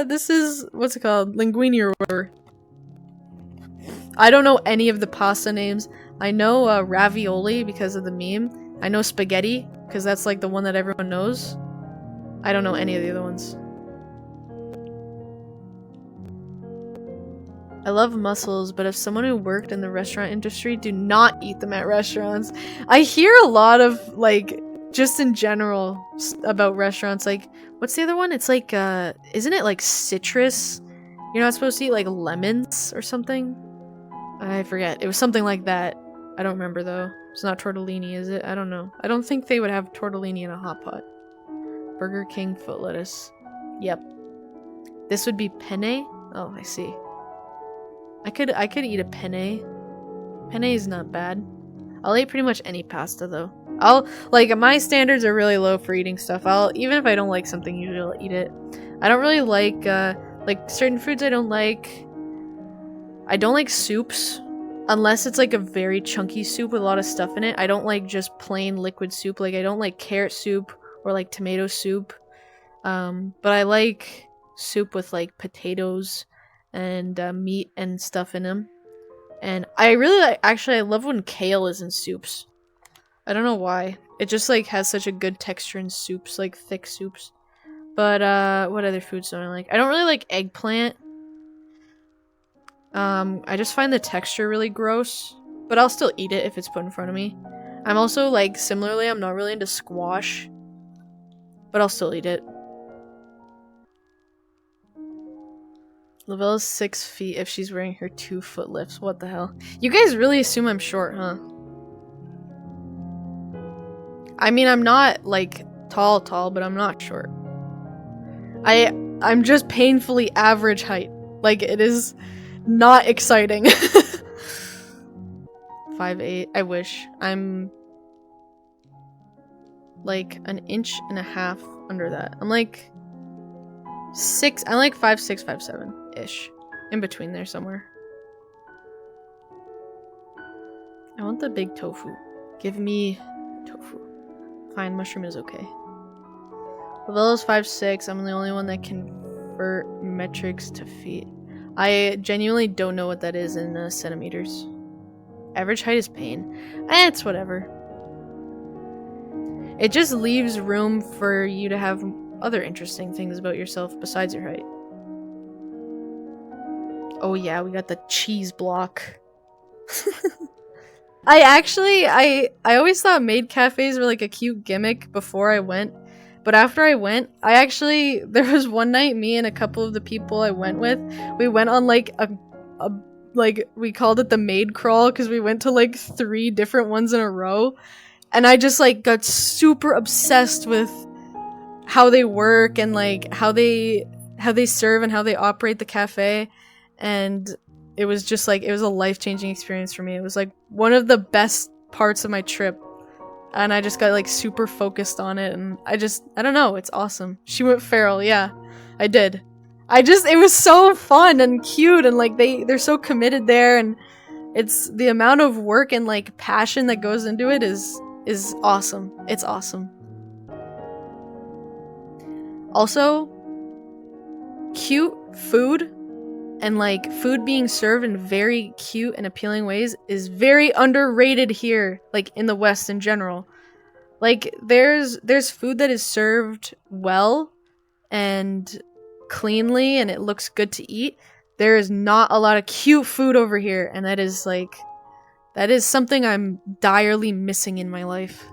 this is, what's it called? Linguine or whatever. I don't know any of the pasta names. I know, ravioli because of the meme. I know spaghetti, because that's, like, the one that everyone knows. I don't know any of the other ones. I love mussels, but as someone who worked in the restaurant industry, do not eat them at restaurants. I hear a lot of, like, just in general about restaurants, like, what's the other one? It's like, isn't it like citrus? You're not supposed to eat like lemons or something? I forget. It was something like that. I don't remember though. It's not tortellini, is it? I don't know. I don't think they would have tortellini in a hot pot. Burger King foot lettuce. Yep. This would be penne? Oh, I see. I could eat a penne. Penne is not bad. I'll eat pretty much any pasta though. Like, my standards are really low for eating stuff. Even if I don't like something, usually I'll eat it. I don't really like certain foods I don't like. I don't like soups. Unless it's, like, a very chunky soup with a lot of stuff in it. I don't like just plain liquid soup. Like, I don't like carrot soup or, like, tomato soup. But I like soup with, like, potatoes and meat and stuff in them. And I really like, actually, I love when kale is in soups. I don't know why. It just, like, has such a good texture in soups, like, thick soups. But, what other foods don't I like? I don't really like eggplant. I just find the texture really gross. But I'll still eat it if it's put in front of me. I'm also, like, similarly, I'm not really into squash. But I'll still eat it. Lavella's 6 feet if she's wearing her 2-foot lifts. What the hell? You guys really assume I'm short, huh? I mean, I'm not, like, tall, but I'm not short. I'm just painfully average height. Like, it is not exciting. 5'8". I wish. I'm, like, an inch and a half under that. I'm, like, 6. I'm, like, 5'6", 5'7"-ish. In between there somewhere. I want the big tofu. Give me tofu. Fine, mushroom is okay. Lavella's 5'6". I'm the only one that can convert metrics to feet. I genuinely don't know what that is in centimeters. Average height is pain. It's whatever. It just leaves room for you to have other interesting things about yourself besides your height. Oh yeah, we got the cheese block. I always thought maid cafes were like a cute gimmick before I went. But after I went, there was one night, me and a couple of the people I went with, we went on like like, we called it the maid crawl because we went to like 3 different ones in a row. And I just like got super obsessed with how they work and like how they serve and how they operate the cafe. And it was just like, it was a life-changing experience for me. It was like one of the best parts of my trip. And I just got like super focused on it, and I don't know, it's awesome. She went feral, yeah. I did. It was so fun and cute, and like they're so committed there, and it's the amount of work and like passion that goes into it is awesome. It's awesome. Also, cute food And like food being served in very cute and appealing ways is very underrated here, like in the West in general. Like there's food that is served well and cleanly and it looks good to eat. There is not a lot of cute food over here, and that is something I'm direly missing in my life.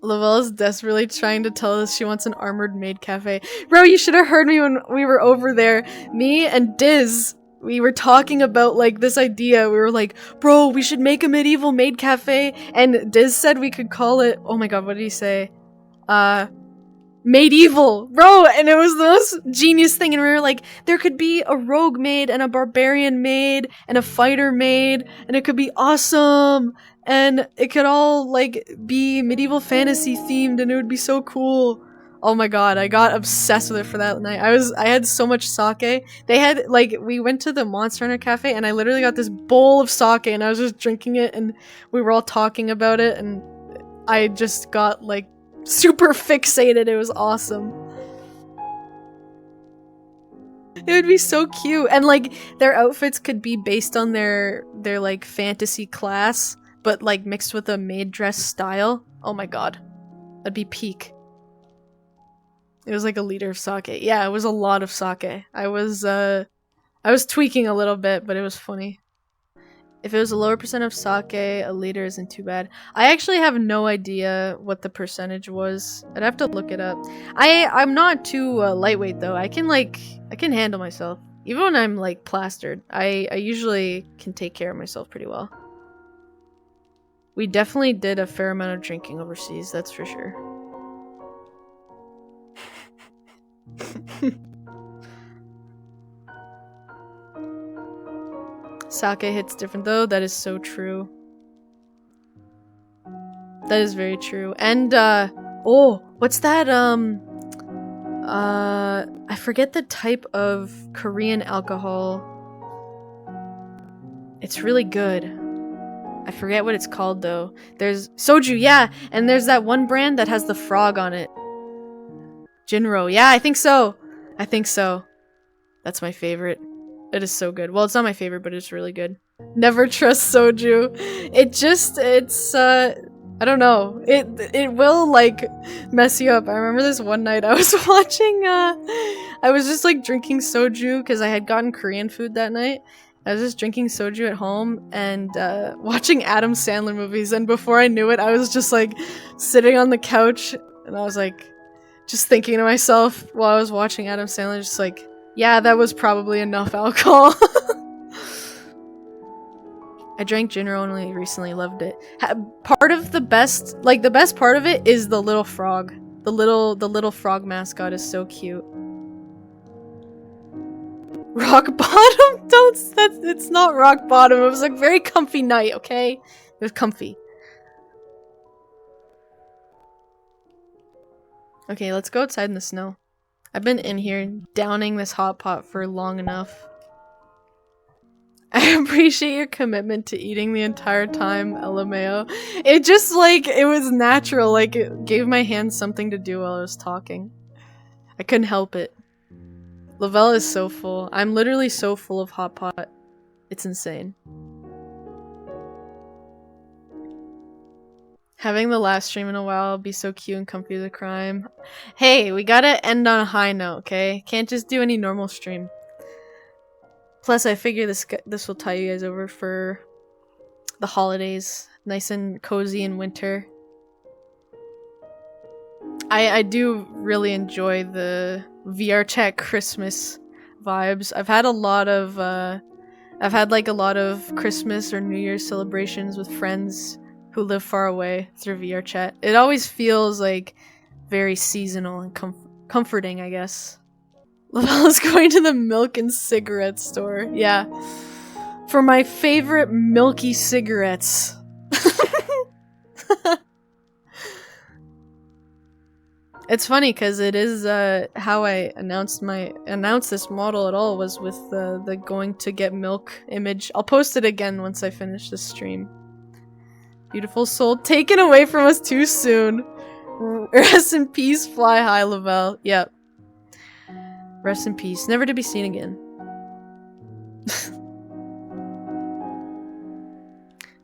Lavelle is desperately trying to tell us she wants an armored maid cafe. Bro, you should have heard me when we were over there. Me and Diz, we were talking about like this idea. We were like, bro, we should make a medieval maid cafe. And Diz said we could call it, oh my god, what did he say? Medieval, bro, and it was the most genius thing, and we were like, there could be a rogue maid and a barbarian maid and a fighter maid, and it could be awesome, and it could all like be medieval fantasy themed, and it would be so cool. Oh my god, I got obsessed with it for that night. I had so much sake. They had like, we went to the Monster Hunter cafe, and I literally got this bowl of sake, and I was just drinking it, and we were all talking about it, and I just got like super fixated. It was awesome. It would be so cute, and like their outfits could be based on their like fantasy class, but like mixed with a maid dress style. Oh my god, that'd be peak. It was like a liter of sake. Yeah, it was a lot of sake. I was tweaking a little bit, but it was funny. If it was a lower percent of sake, a liter isn't too bad. I actually have no idea what the percentage was. I'd have to look it up. I'm not too lightweight though. I can handle myself. Even when I'm like plastered, I usually can take care of myself pretty well. We definitely did a fair amount of drinking overseas, that's for sure. Sake hits different though, that is so true. That is very true. And oh, what's that I forget the type of Korean alcohol. It's really good. I forget what it's called though. There's soju, yeah, and there's that one brand that has the frog on it. Jinro, yeah, I think so. That's my favorite. It is so good. Well, it's not my favorite, but it's really good. Never trust soju. It's I don't know. It will like mess you up. I remember this one night I was watching I was just like drinking soju because I had gotten Korean food that night. I was just drinking soju at home and watching Adam Sandler movies, and before I knew it, I was just like sitting on the couch and I was like just thinking to myself while I was watching Adam Sandler, just like, yeah, that was probably enough alcohol. I drank Jinro only recently, loved it. Part of the best part of it is the little frog. The little frog mascot is so cute. Rock bottom? It's not rock bottom. It was a very comfy night, okay? It was comfy. Okay, let's go outside in the snow. I've been in here downing this hot pot for long enough. I appreciate your commitment to eating the entire time, LMAO. It just, like, it was natural. Like, it gave my hands something to do while I was talking. I couldn't help it. Lavelle is so full. I'm literally so full of hot pot. It's insane. Having the last stream in a while be so cute and comfy is a crime. Hey, we gotta end on a high note, okay? Can't just do any normal stream. Plus, I figure this will tie you guys over for the holidays. Nice and cozy in winter. I do really enjoy the VR chat Christmas vibes. I've had a lot of Christmas or New Year's celebrations with friends who live far away through VR chat. It always feels like very seasonal and comforting, I guess. Lavella's going to the milk and cigarette store. Yeah. For my favorite milky cigarettes. It's funny because it is how I announced this model at all was with the going to get milk image. I'll post it again once I finish the stream. Beautiful soul taken away from us too soon. Rest in peace, fly high, Lavelle. Yep. Rest in peace. Never to be seen again.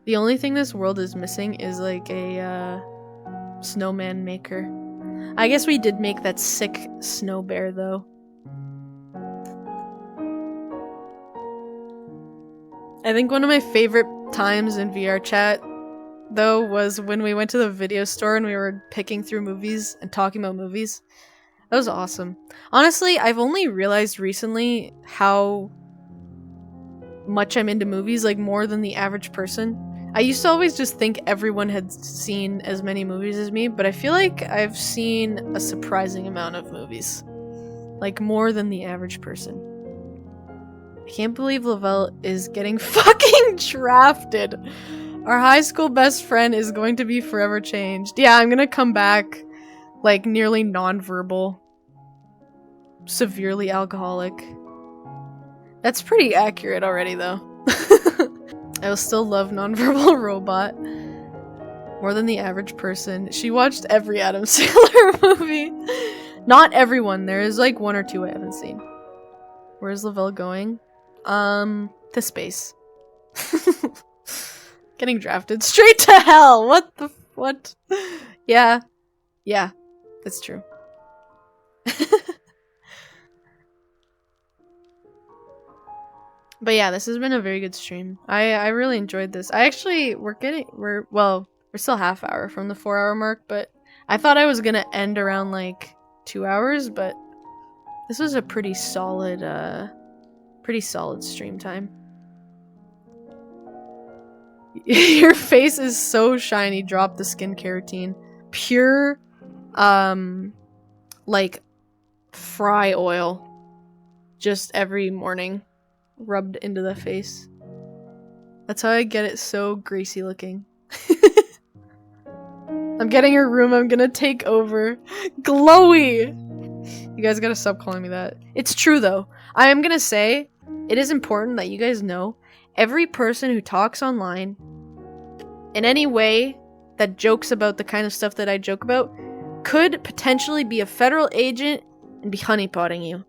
The only thing this world is missing is like a snowman maker. I guess we did make that sick snow bear though. I think one of my favorite times in VR chat though was when we went to the video store and we were picking through movies and talking about movies. That was awesome. Honestly, I've only realized recently how much I'm into movies, like more than the average person. I used to always just think everyone had seen as many movies as me, but I feel like I've seen a surprising amount of movies. Like more than the average person. I can't believe Lavelle is getting fucking drafted. Our high school best friend is going to be forever changed. Yeah, I'm gonna come back like nearly non-verbal. Severely alcoholic. That's pretty accurate already though. I will still love nonverbal robot more than the average person. She watched every Adam Sandler movie. Not everyone. There is like 1 or 2 I haven't seen. Where's Lavelle going? To space. Getting drafted straight to hell. What? Yeah, that's true. But yeah, this has been a very good stream. I really enjoyed this. We're still half hour from the 4-hour mark, but I thought I was gonna end around like 2 hours, but this was a pretty solid stream time. Your face is so shiny. Drop the skincare routine. Pure, like fry oil, just every morning. Rubbed into the face. That's how I get it so greasy looking. I'm getting a room I'm gonna take over. Glowy! You guys gotta stop calling me that. It's true though. I am gonna say, it is important that you guys know, every person who talks online, in any way that jokes about the kind of stuff that I joke about, could potentially be a federal agent and be honeypotting you.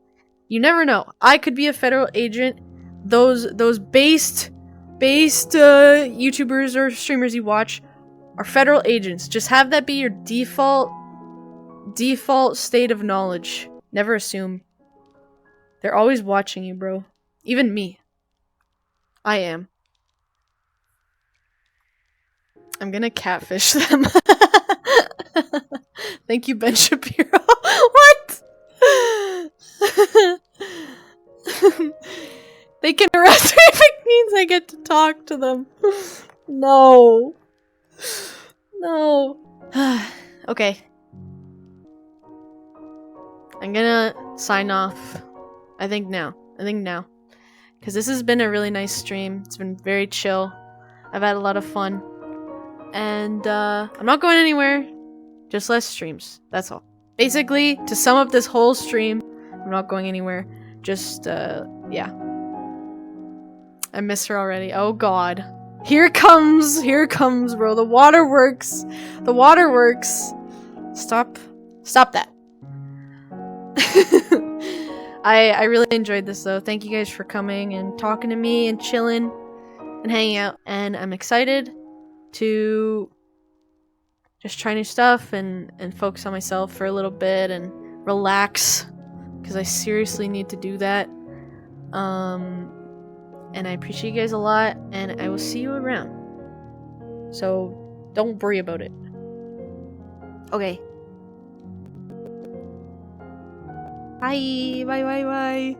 You never know. I could be a federal agent. Those based YouTubers or streamers you watch are federal agents. Just have that be your default state of knowledge. Never assume. They're always watching you, bro. Even me. I am. I'm gonna catfish them. Thank you, Ben Shapiro. What? They can arrest me if it means I get to talk to them. No. No. Okay. I'm gonna sign off. I think now. Because this has been a really nice stream. It's been very chill. I've had a lot of fun. And I'm not going anywhere. Just less streams. That's all. Basically, to sum up this whole stream, I'm not going anywhere. Just, yeah. I miss her already. Oh god. Here comes, bro. The waterworks. Stop that. I really enjoyed this though. Thank you guys for coming and talking to me and chilling and hanging out. And I'm excited to just try new stuff and focus on myself for a little bit and relax. Because I seriously need to do that. And I appreciate you guys a lot, and I will see you around. So, don't worry about it. Okay. Bye.